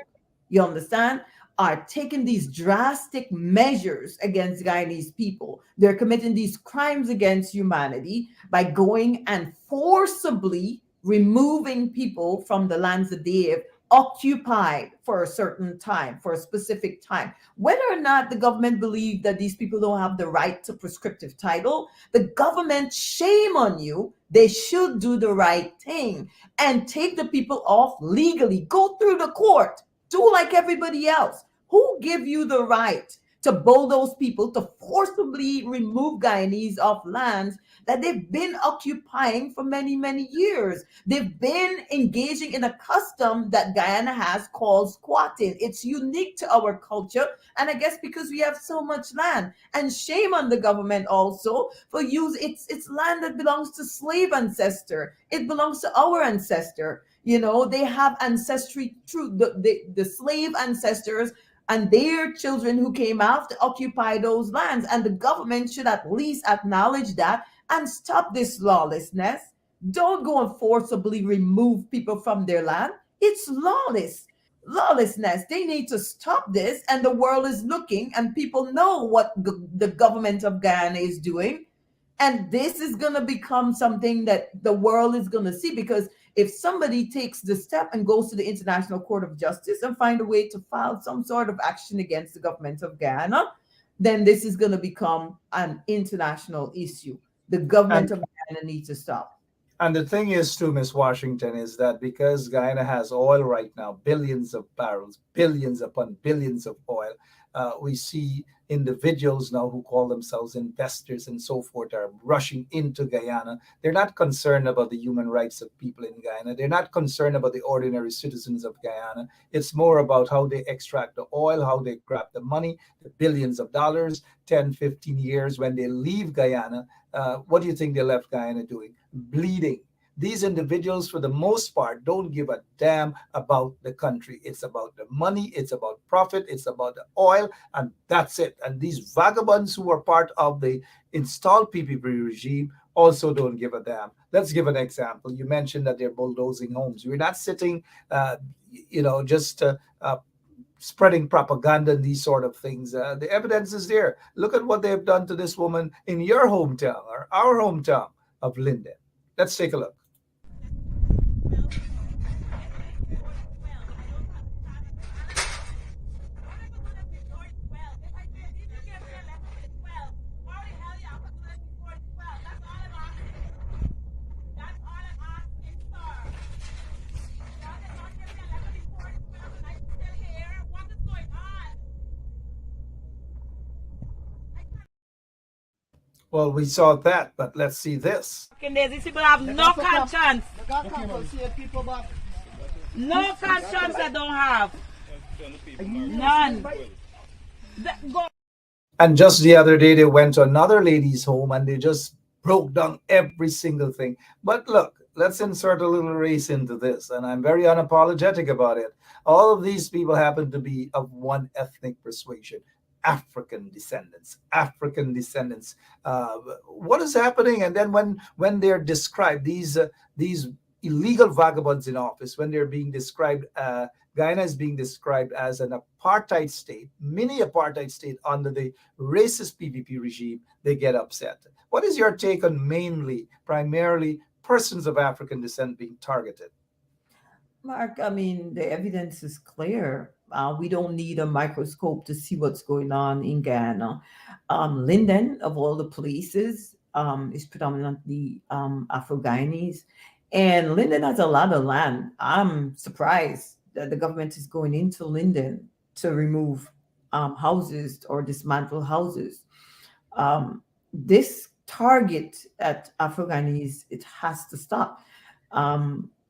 you understand, are taking these drastic measures against Guyanese people. They're committing these crimes against humanity by going and forcibly removing people from the lands that they have occupied for a certain time, for a specific time. Whether or not the government believe that these people don't have the right to prescriptive title, the government, shame on you. They should do the right thing and take the people off legally. Go through the court. Do like everybody else. Who give you the right to bulldoze people, to forcibly remove Guyanese off lands that they've been occupying for many, many years? They've been engaging in a custom that Guyana has called squatting. It's unique to our culture, and I guess because we have so much land. And shame on the government also for it's land that belongs to slave ancestor. It belongs to our ancestor. You know, they have ancestry through the slave ancestors and their children who came out to occupy those lands. And the government should at least acknowledge that and stop this lawlessness. Don't go and forcibly remove people from their land. It's lawlessness. They need to stop this. And the world is looking, and people know what the government of Guyana is doing. And this is going to become something that the world is going to see, because if somebody takes the step and goes to the International Court of Justice and find a way to file some sort of action against the government of Guyana, then this is going to become an international issue. The government of Guyana needs to stop. And the thing is, too, Miss Washington, is that because Guyana has oil right now, billions of barrels, billions upon billions of oil, we see individuals now who call themselves investors and so forth are rushing into Guyana. They're not concerned about the human rights of people in Guyana. They're not concerned about the ordinary citizens of Guyana. It's more about how they extract the oil, how they grab the money, the billions of dollars, 10, 15 years. When they leave Guyana, what do you think they left Guyana doing? Bleeding. These individuals, for the most part, don't give a damn about the country. It's about the money, it's about profit, it's about the oil, and that's it. And these vagabonds who are part of the installed PPP regime also don't give a damn. Let's give an example. You mentioned that they're bulldozing homes. We're not sitting, just spreading propaganda and these sort of things. The evidence is there. Look at what they've done to this woman in your hometown, or our hometown of Linden. Let's take a look. Well, we saw that, but let's see this. These people have no conscience. No conscience they don't have. None. And just the other day, they went to another lady's home and they just broke down every single thing. But look, let's insert a little race into this, and I'm very unapologetic about it. All of these people happen to be of one ethnic persuasion. African descendants. What is happening? And then when they're described, these illegal vagabonds in office, when they're being described, Guyana is being described as an apartheid state, mini apartheid state under the racist PPP regime, they get upset. What is your take on primarily persons of African descent being targeted? Mark, I mean, the evidence is clear. We don't need a microscope to see what's going on in Guyana. Linden, of all the places, is predominantly Afro-Guyanese. And Linden has a lot of land. I'm surprised that the government is going into Linden to remove houses or dismantle houses. This target at Afro-Guyanese, it has to stop.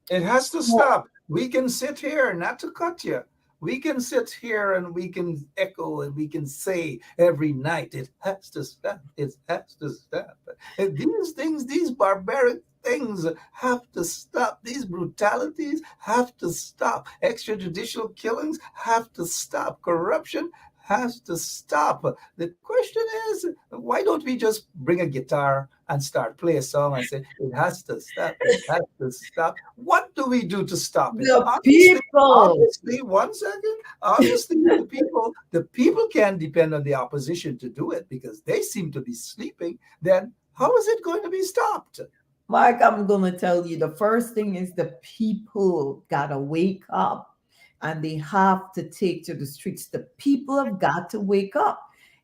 It has to stop. We can sit here, not to cut you. We can sit here and we can echo and we can say every night, it has to stop. It has to stop. And these things, these barbaric things have to stop. These brutalities have to stop. Extrajudicial killings have to stop. Corruption has to stop. The question is, why don't we just bring a guitar and start play a song and say, it has to stop, it has to stop? What do we do to stop it? Obviously, one second. Obviously, the people can't depend on the opposition to do it because they seem to be sleeping. Then how is it going to be stopped? Mark, I'm going to tell you, the first thing is the people got to wake up. and they have to take to the streets. The people have got to wake up.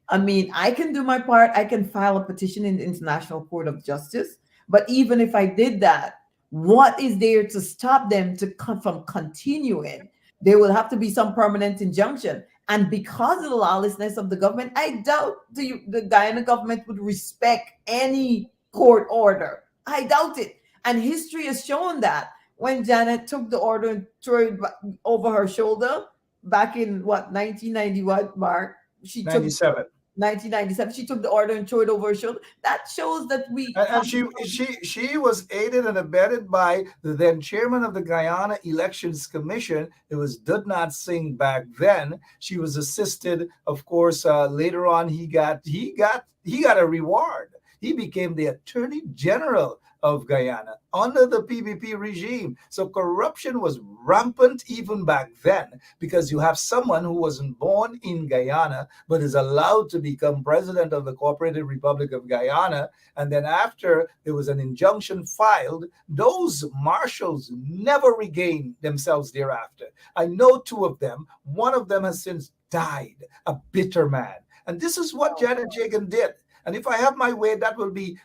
I mean, I can do my part. I can file a petition in the International Court of Justice. But even if I did that, what is there to stop them from continuing? There will have to be some permanent injunction. And because of the lawlessness of the government, I doubt the Guyana government would respect any court order. I doubt it. And history has shown that when Janet took the order and threw it over her shoulder back in what, 1991, Mark? She took 97. 1997. She took the order and threw it over her shoulder. That shows that we And she was aided and abetted by the then chairman of the Guyana Elections Commission. It was Dudnat Singh back then. She was assisted, of course. Later on, he got a reward. He became the Attorney General of Guyana under the PPP regime. So corruption was rampant even back then, because you have someone who wasn't born in Guyana but is allowed to become president of the Cooperative Republic of Guyana. And then after there was an injunction filed, those marshals never regained themselves thereafter. I know two of them. One of them has since died, a bitter man. And this is what Janet Jagan did. And if I have my way, that will be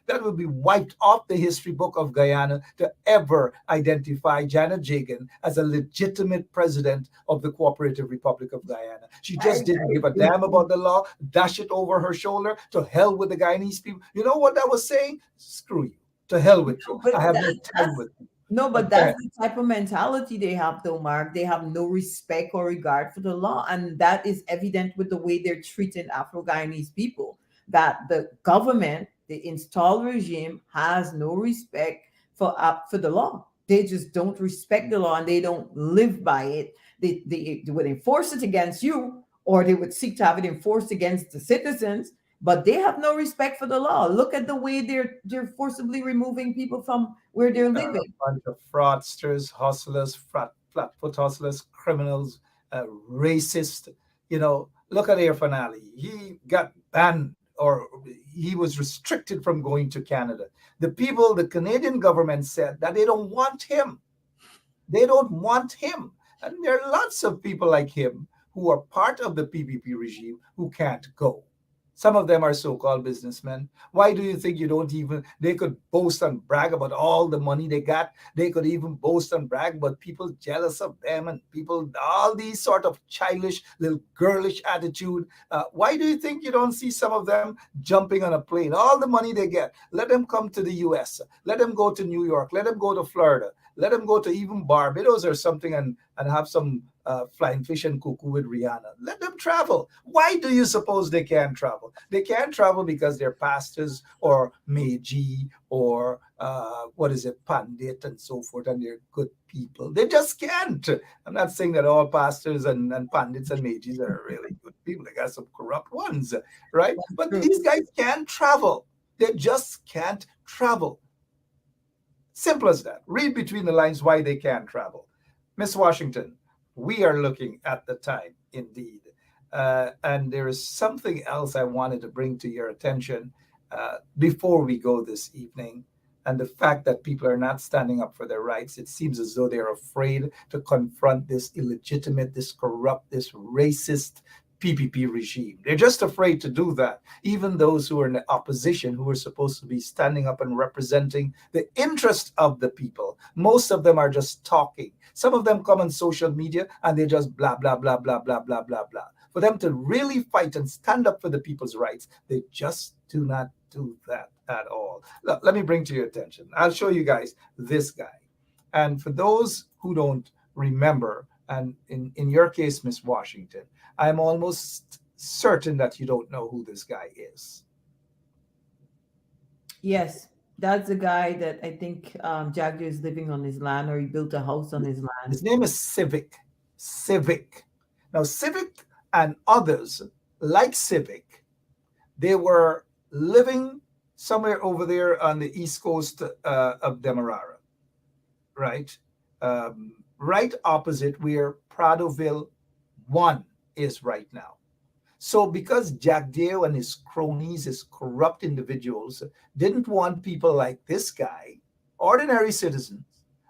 wiped off the history book of Guyana to ever identify Janet Jagan as a legitimate president of the Cooperative Republic of Guyana. She just didn't give a damn about the law, dash it over her shoulder. To hell with the Guyanese people. You know what that was saying? Screw you. To hell with you. I have no time with you. No, but that's the type of mentality they have, though, Mark. They have no respect or regard for the law. And that is evident with the way they're treating Afro-Guyanese people. That the government, the installed regime, has no respect for the law. They just don't respect the law and they don't live by it. They would enforce it against you, or they would seek to have it enforced against the citizens, but they have no respect for the law. Look at the way they're forcibly removing people from where they're living. A bunch of fraudsters, hustlers, flatfoot hustlers, criminals, racist. Look at Irfan Ali. He got banned, or he was restricted from going to Canada. The Canadian government said that they don't want him. They don't want him. And there are lots of people like him who are part of the PPP regime who can't go. Some of them are so-called businessmen. Why do you think they could boast and brag about all the money they got? They could even boast and brag about people jealous of them and all these sort of childish, little girlish attitude. Why do you think you don't see some of them jumping on a plane? All the money they get, let them come to the US. Let them go to New York. Let them go to Florida. Let them go to even Barbados or something and have some flying fish and cuckoo with Rihanna. Let them travel. Why do you suppose they can't travel? They can't travel because they're pastors or Meiji or Pandit and so forth, and they're good people. They just can't. I'm not saying that all pastors and Pandits and Meijis are really good people. They got some corrupt ones, right? But these guys can't travel. They just can't travel. Simple as that. Read between the lines why they can't travel. Miss Washington, we are looking at the time indeed. And there is something else I wanted to bring to your attention before we go this evening. And the fact that people are not standing up for their rights. It seems as though they're afraid to confront this illegitimate, this corrupt, this racist PPP regime. They're just afraid to do that. Even those who are in the opposition, who are supposed to be standing up and representing the interest of the people, most of them are just talking. Some of them come on social media and they just blah, blah, blah, blah, blah, blah, blah, blah. For them to really fight and stand up for the people's rights, they just do not do that at all. Look, let me bring to your attention. I'll show you guys this guy. And for those who don't remember, and in your case, Miss Washington, I'm almost certain that you don't know who this guy is. Yes, that's the guy that I think Jagger is living on his land, or he built a house on his land. His name is Civic. Now, Civic and others like Civic, they were living somewhere over there on the east coast of Demerara, right? Right opposite where Pradoville 1 is right now. So because Jack Dale and his cronies, his corrupt individuals, didn't want people like this guy, ordinary citizens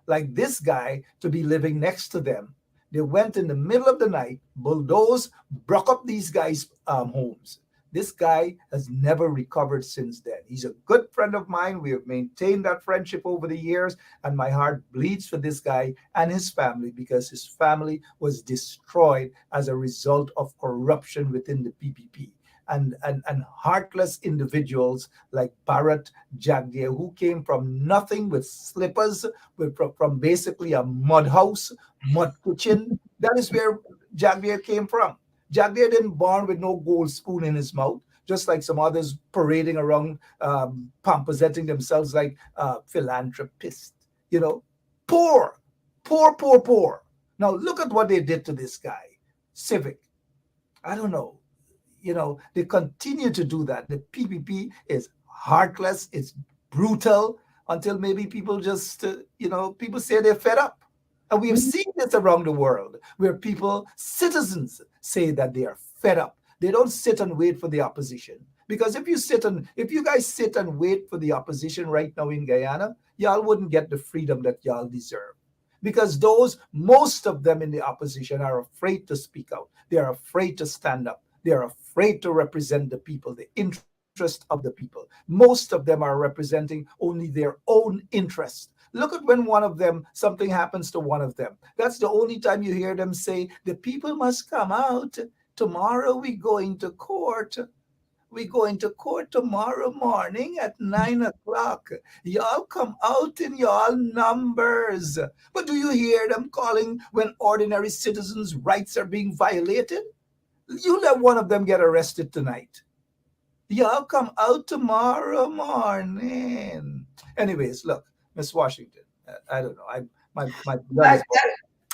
like this guy, to be living next to them, They went in the middle of the night, bulldozed, broke up these guys' homes. This guy has never recovered since then. He's a good friend of mine. We have maintained that friendship over the years, and my heart bleeds for this guy and his family because his family was destroyed as a result of corruption within the PPP. And heartless individuals like Barrett Jagdeer, who came from nothing with slippers, from basically a mud house, mud kitchen. That is where Jagdeer came from. Jagdeer didn't born with no gold spoon in his mouth, just like some others parading around, presenting themselves like philanthropists. You know, poor. Now look at what they did to this guy, Civic. I don't know. You know, they continue to do that. The PPP is heartless, it's brutal, until maybe people just, people say they're fed up. And we have seen this around the world, where people, citizens, say that they are fed up. They don't sit and wait for the opposition. Because if you guys sit and wait for the opposition right now in Guyana, y'all wouldn't get the freedom that y'all deserve. Because most of them in the opposition are afraid to speak out. They are afraid to stand up. They are afraid to represent the people, the interest of the people. Most of them are representing only their own interest. Look at when something happens to one of them. That's the only time you hear them say, the people must come out. Tomorrow we're going to court. We're going to court tomorrow morning at 9 o'clock. Y'all come out in y'all numbers. But do you hear them calling when ordinary citizens' rights are being violated? You let one of them get arrested tonight. Y'all come out tomorrow morning. Anyways, look, Miss Washington, I don't know.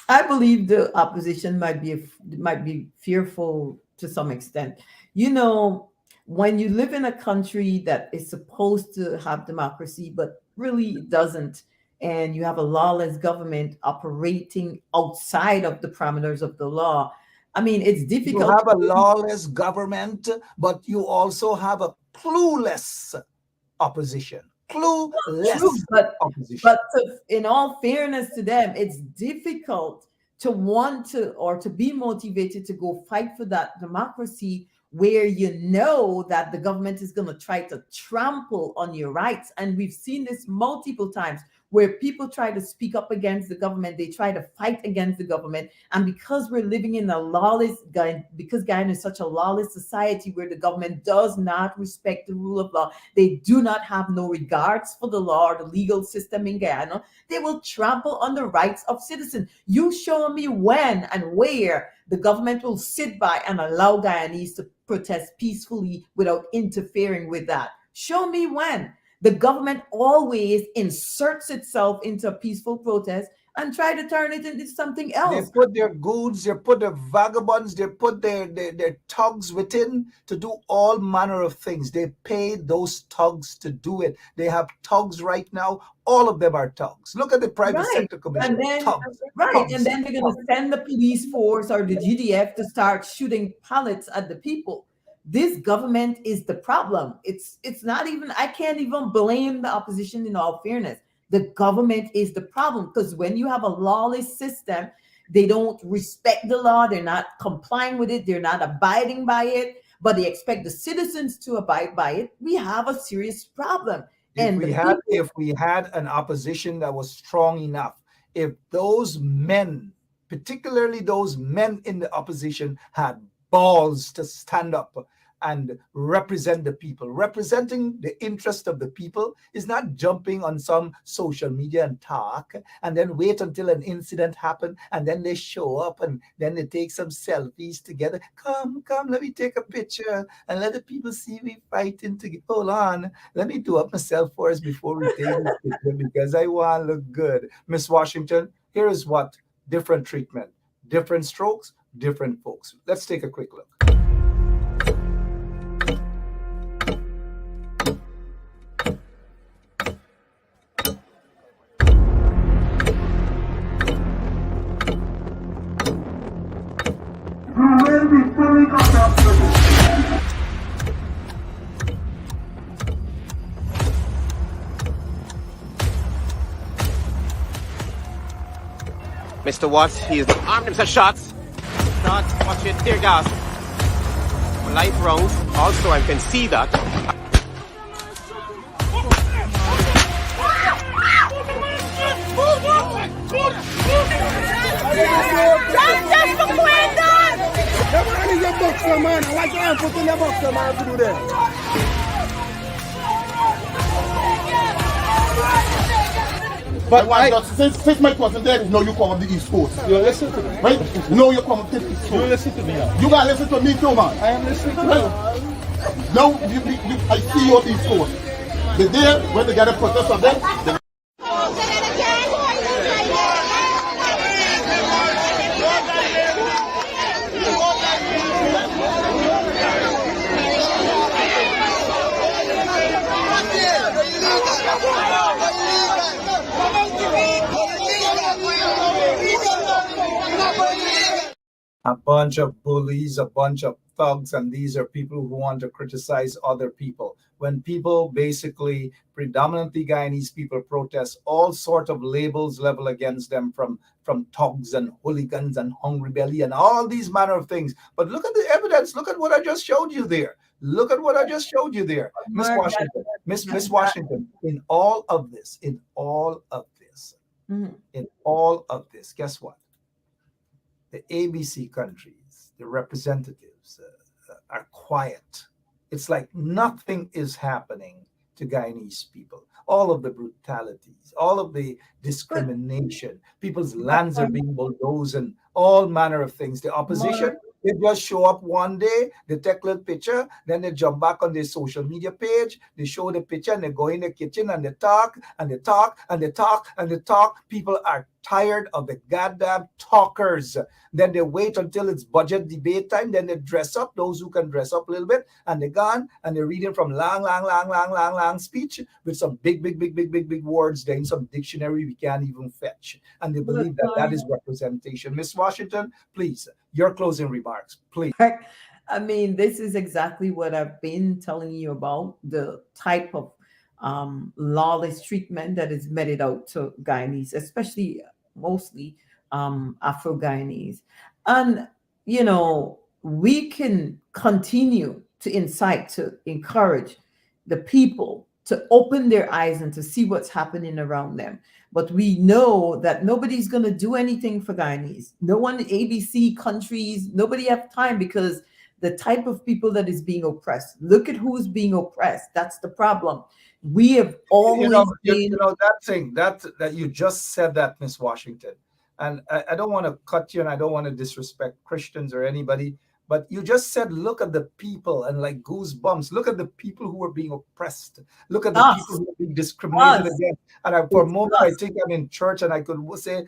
I believe the opposition might be fearful to some extent. You know, when you live in a country that is supposed to have democracy, but really doesn't, and you have a lawless government operating outside of the parameters of the law, I mean, it's difficult. You have a lawless government, but you also have a clueless opposition. Opposition. But in all fairness to them, it's difficult to want to or to be motivated to go fight for that democracy where you know that the government is going to try to trample on your rights. And we've seen this multiple times where people try to speak up against the government, they try to fight against the government. And because we're living in because Guyana is such a lawless society where the government does not respect the rule of law, they do not have no regards for the law or the legal system in Guyana, they will trample on the rights of citizens. You show me when and where the government will sit by and allow Guyanese to protest peacefully without interfering with that. Show me when. The government always inserts itself into a peaceful protest and try to turn it into something else. They put their goons, they put their vagabonds, they put their thugs within to do all manner of things. They pay those thugs to do it. They have thugs right now. All of them are thugs. Look at the private sector commission. And then, thugs. And then they're going to send the police force or the GDF to start shooting pellets at the people. This government is the problem. It's not even, I can't even blame the opposition in all fairness. The government is the problem because when you have a lawless system, they don't respect the law. They're not complying with it. They're not abiding by it, but they expect the citizens to abide by it. We have a serious problem. If we had an opposition that was strong enough, if those men, particularly those men in the opposition, had balls to stand up and represent the people. Representing the interest of the people is not jumping on some social media and talk and then wait until an incident happens and then they show up and then they take some selfies together. Come, let me take a picture and let the people see me fighting together. Hold on, let me do up myself first before we take this picture because I want to look good. Miss Washington, here is what different treatment, different strokes, different folks. Let's take a quick look. Mr. Watts, he is armed himself shots. Start watching tear gas. Live rounds. Also, I can see that. But since Mike wasn't there, no, you come up the East Coast. You listen to me. Right? No, you come up to the East Coast. You listen to me now. You gotta listen to me too, man. I am listening to you. Now, I see you on the East Coast. The day when they got a protest of them, they a bunch of bullies, a bunch of thugs, and these are people who want to criticize other people. When people, basically predominantly Guyanese people, protest, all sort of labels level against them from thugs and hooligans and hungry belly and all these manner of things. But look at the evidence. Look at what I just showed you there. Look at what I just showed you there, Miss Washington. Miss Washington, in all of this, guess what? The ABC countries, the representatives are quiet. It's like nothing is happening to Guyanese people. All of the brutalities, all of the discrimination, people's lands are being bulldozed and all manner of things. The opposition, they just show up one day, they take a little picture, then they jump back on their social media page, they show the picture and they go in the kitchen and they talk and they talk and they talk and they talk. People are tired of the goddamn talkers. Then they wait until it's budget debate time, then they dress up, those who can dress up a little bit, and they're gone and they're reading from long speech with some big words there in some dictionary we can't even fetch. And they believe that that is representation. Miss Washington, please, your closing remarks, please. I mean, this is exactly what I've been telling you about, the type of lawless treatment that is meted out to Guyanese, especially mostly Afro-Guyanese. And, you know, we can continue to incite, to encourage the people to open their eyes and to see what's happening around them. But we know that nobody's going to do anything for Guyanese. No one in ABC countries, nobody have time because the type of people that is being oppressed. Look at who's being oppressed. That's the problem. We have always been... that thing that you just said that, Miss Washington, and I don't want to cut you and I don't want to disrespect Christians or anybody, but you just said, look at the people and like goosebumps. Look at the people who are being oppressed. Look at the people who are being discriminated against. And for a moment, I think I'm in church and I could say,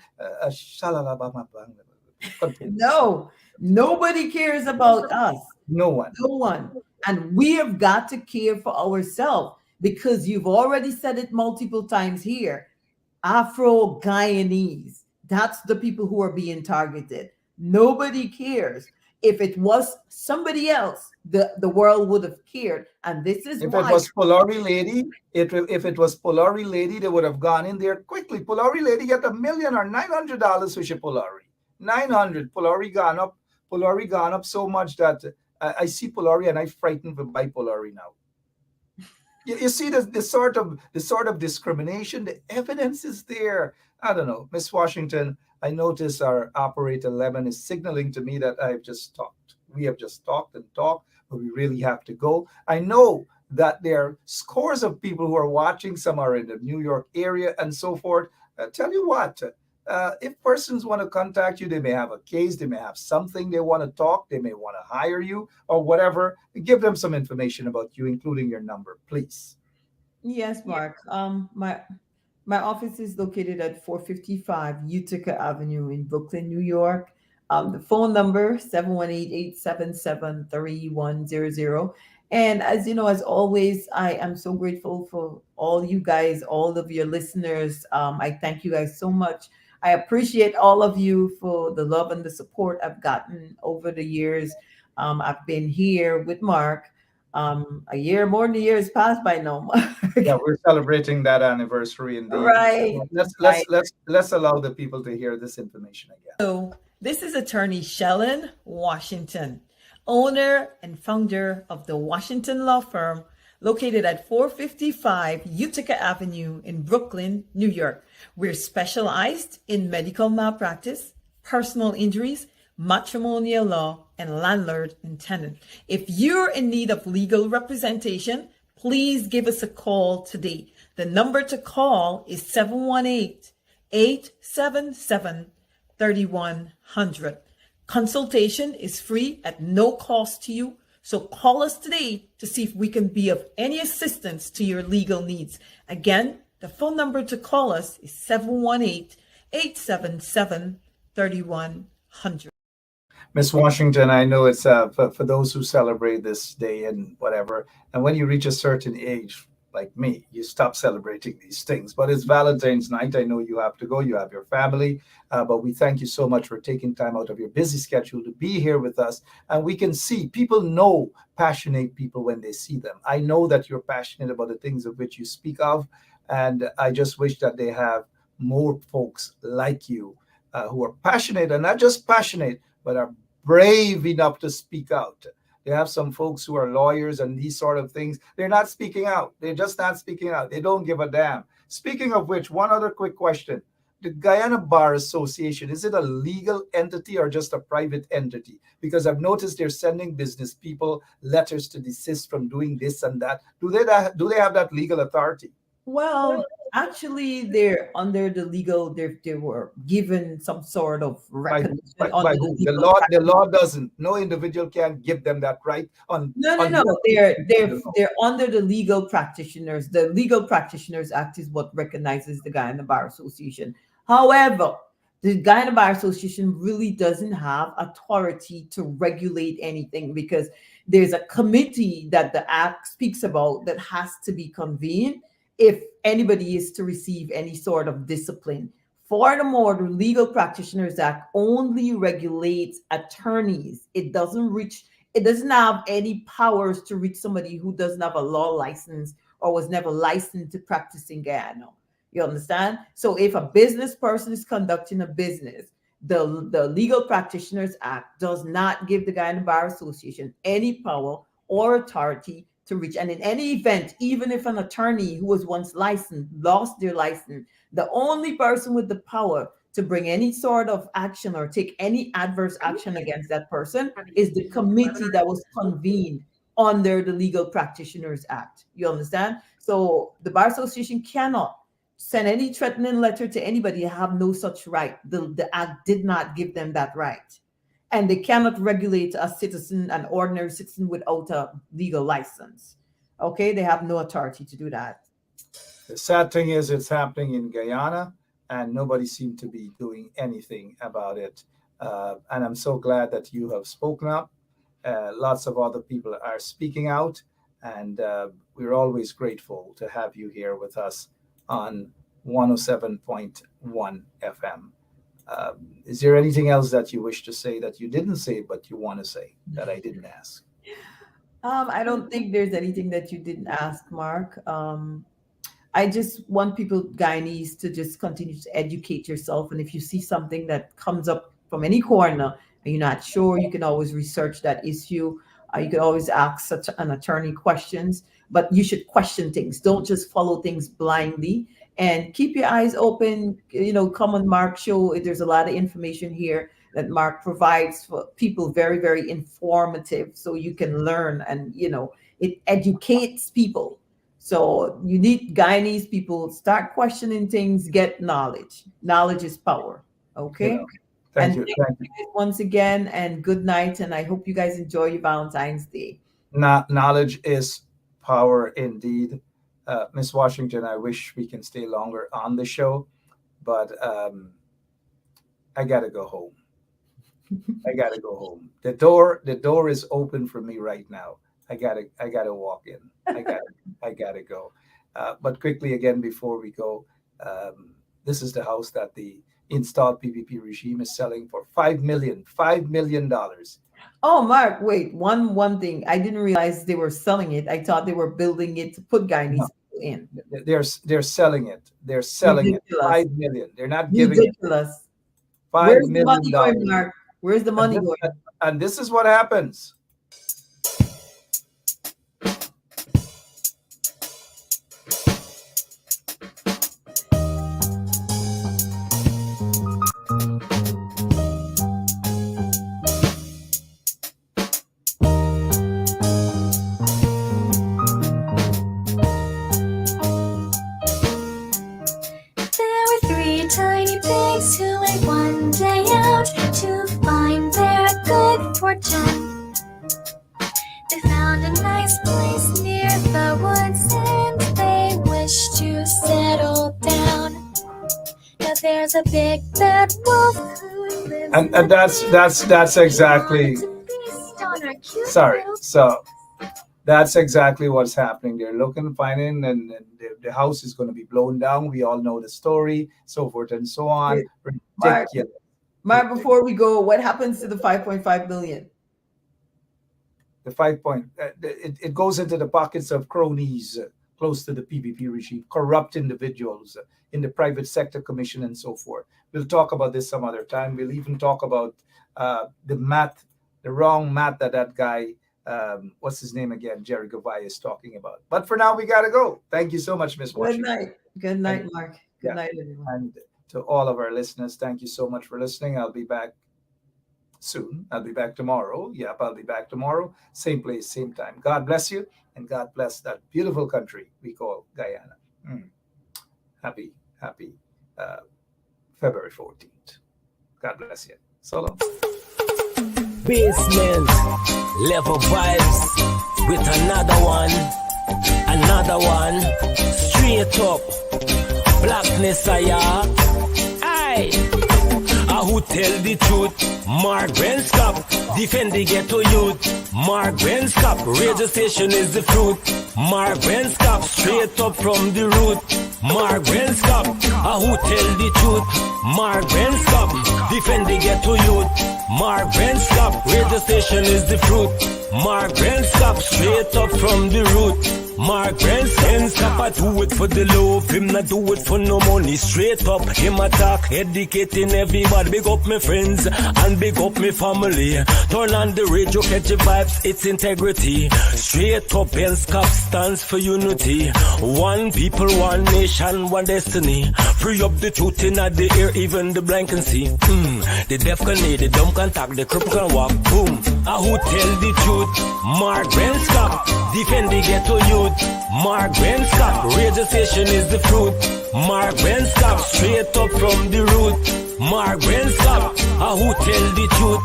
no, nobody cares about us. No one. And we have got to care for ourselves because you've already said it multiple times here. Afro-Guyanese, that's the people who are being targeted. Nobody cares. If it was somebody else, the world would have cared. And this is if why. It was Polari Lady, if it was Polari Lady, they would have gone in there quickly. Polari Lady get $1 million or $900 for she Polari. 900. Polari gone up so much that I see Polari and I'm frightened to buy Polari now. You see the sort of discrimination. The evidence is there. I don't know, Miss Washington. I notice our operator Lemon is signaling to me that I've just talked. We have just talked and talked, but we really have to go. I know that there are scores of people who are watching. Some are in the New York area and so forth. Tell you what, if persons want to contact you, they may have a case, they may have something they want to talk, they may want to hire you or whatever. Give them some information about you, including your number, please. Yes, Mark. My office is located at 455 Utica Avenue in Brooklyn, New York. The phone number 718-877-3100. And as you know, as always, I am so grateful for all you guys, all of your listeners. I thank you guys so much. I appreciate all of you for the love and the support I've gotten over the years. I've been here with Mark. A year, more than a year has passed by now. Yeah, we're celebrating that anniversary indeed. Right. Let's allow the people to hear this information again. So this is attorney Shellen Washington, owner and founder of the Washington law firm located at 455 Utica Avenue in Brooklyn, New York. We're specialized in medical malpractice, personal injuries, matrimonial law, and landlord and tenant. If you're in need of legal representation, please give us a call today. The number to call is 718-877-3100. Consultation is free at no cost to you. So call us today to see if we can be of any assistance to your legal needs. Again, the phone number to call us is 718-877-3100. Miss Washington, I know it's for those who celebrate this day and whatever, and when you reach a certain age, like me, you stop celebrating these things. But it's Valentine's night. I know you have to go. You have your family. But we thank you so much for taking time out of your busy schedule to be here with us. And we can see, people know passionate people when they see them. I know that you're passionate about the things of which you speak of. And I just wish that they have more folks like you who are passionate, and not just passionate, but are brave enough to speak out. They have some folks who are lawyers and these sort of things. They're not speaking out. They're just not speaking out. They don't give a damn. Speaking of which, one other quick question. The Guyana Bar Association, is it a legal entity or just a private entity? Because I've noticed they're sending business people letters to desist from doing this and that. Do they have that legal authority? Well, actually, they're under the legal. They were given some sort of recognition under the The legal. law. The law doesn't. No individual can give them that right. No. They're under the Legal Practitioners. The Legal Practitioners Act is what recognizes the Guyana Bar Association. However, the Guyana Bar Association really doesn't have authority to regulate anything, because there's a committee that the Act speaks about that has to be convened if anybody is to receive any sort of discipline. Furthermore, the Legal Practitioners Act only regulates attorneys. It doesn't have any powers to reach somebody who doesn't have a law license or was never licensed to practice in Guyana. You understand? So if a business person is conducting a business, the Legal Practitioners Act does not give the Guyana Bar Association any power or authority to reach. And in any event, even if an attorney who was once licensed lost their license, the only person with the power to bring any sort of action or take any adverse action against that person is the committee that was convened under the Legal Practitioners Act. You understand? So the Bar Association cannot send any threatening letter to anybody. They have no such right. The Act did not give them that right. And they cannot regulate a citizen, an ordinary citizen, without a legal license. Okay, they have no authority to do that. The sad thing is it's happening in Guyana, and nobody seemed to be doing anything about it. And I'm so glad that you have spoken up. Lots of other people are speaking out, and we're always grateful to have you here with us on 107.1 FM. Is there anything else that you wish to say that you didn't say but you want to say that I didn't ask? I don't think there's anything that you didn't ask, Mark. I just want people, Guyanese, to just continue to educate yourself. And if you see something that comes up from any corner and you're not sure, you can always research that issue. You can always ask an attorney questions, but you should question things. Don't just follow things blindly. And keep your eyes open. Come on Mark's show. There's a lot of information here that Mark provides for people, very, very informative, so you can learn, and it educates people. So you need Guyanese people, start questioning things, get knowledge. Knowledge is power. Okay. Thank you. Once again, and good night. And I hope you guys enjoy your Valentine's Day. Knowledge is power indeed. Miss Washington, I wish we can stay longer on the show, but I gotta go home. The door is open for me right now. I gotta walk in. I gotta go. But quickly again, before we go, this is the house that the installed PPP regime is selling for $5 million. Oh, Mark, wait. One thing. I didn't realize they were selling it. I thought they were building it to put Guyanese people in. They're selling it. They're selling Ridiculous. it. 5 million. They're not giving it Ridiculous. $5 Where's the million. money going, Mark? Where's the money And going? this, and this is what happens. There were three tiny pigs who went one day out to find their good fortune. They found a nice place near the woods and they wished to settle down. Now there's a big bad wolf who lives And that's exactly sorry. So that's exactly what's happening. They're looking, finding, and the house is going to be blown down. We all know the story, so forth and so on. Mark, Ridiculous. Mark, before we go, what happens to the 5.5 million? The 5 point, it goes into the pockets of cronies close to the PPP regime, corrupt individuals in the private sector commission and so forth. We'll talk about this some other time. We'll even talk about the wrong math that guy, what's his name again, Jerry Gavai is talking about. But for now, we got to go. Thank you so much, Miss Good Washington. night. Good night, Mark. Good night, everyone. And to all of our listeners, thank you so much for listening. I'll be back soon. I'll be back tomorrow. Yep, I'll be back tomorrow. Same place, same time. God bless you, and God bless that beautiful country we call Guyana. Happy February 14th. God bless you. So long. Basement level vibes with another one, straight up blackness. Aye, who tell the truth? Mark Benschop, defend the ghetto youth. Mark Benschop, radio station is the fruit. Mark Benschop, straight up from the root. Mark Benschop, who tell the truth? Mark Benschop, defend the ghetto youth. Mark Benschop, radio station is the fruit. Mark Benschop, straight up from the root. Mark Benschop, I do it for the love, him not do it for no money. Straight up, him attack, educating everybody. Big up my friends and big up my family. Turn on the radio, catch the vibes, it's integrity. Straight up, Benschop stands for unity. One people, one nation, one destiny. Free up the truth in the air, even the blind can see. The deaf can hear, the dumb can talk, the cripple can walk. Boom, who tell the truth? Mark Benschop, defend the ghetto youth. Mark Benschop, radio station is the fruit. Mark Benschop, straight up from the root. Mark Benschop, who tell the truth?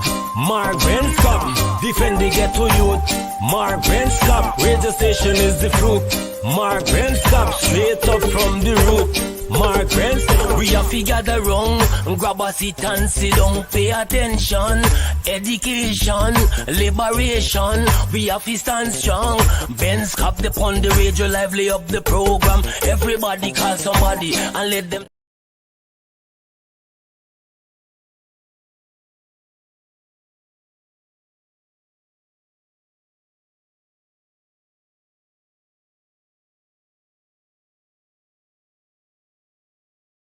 Mark Benschop, defend the ghetto youth. Mark Benschop, radio station is the fruit. Mark Benschop, straight up from the root. Mark Benschop, we have to gather wrong, grab a seat and sit down, pay attention. Education, liberation, we have to stand strong. Benschop upon the radio, lively up the program. Everybody call somebody and let them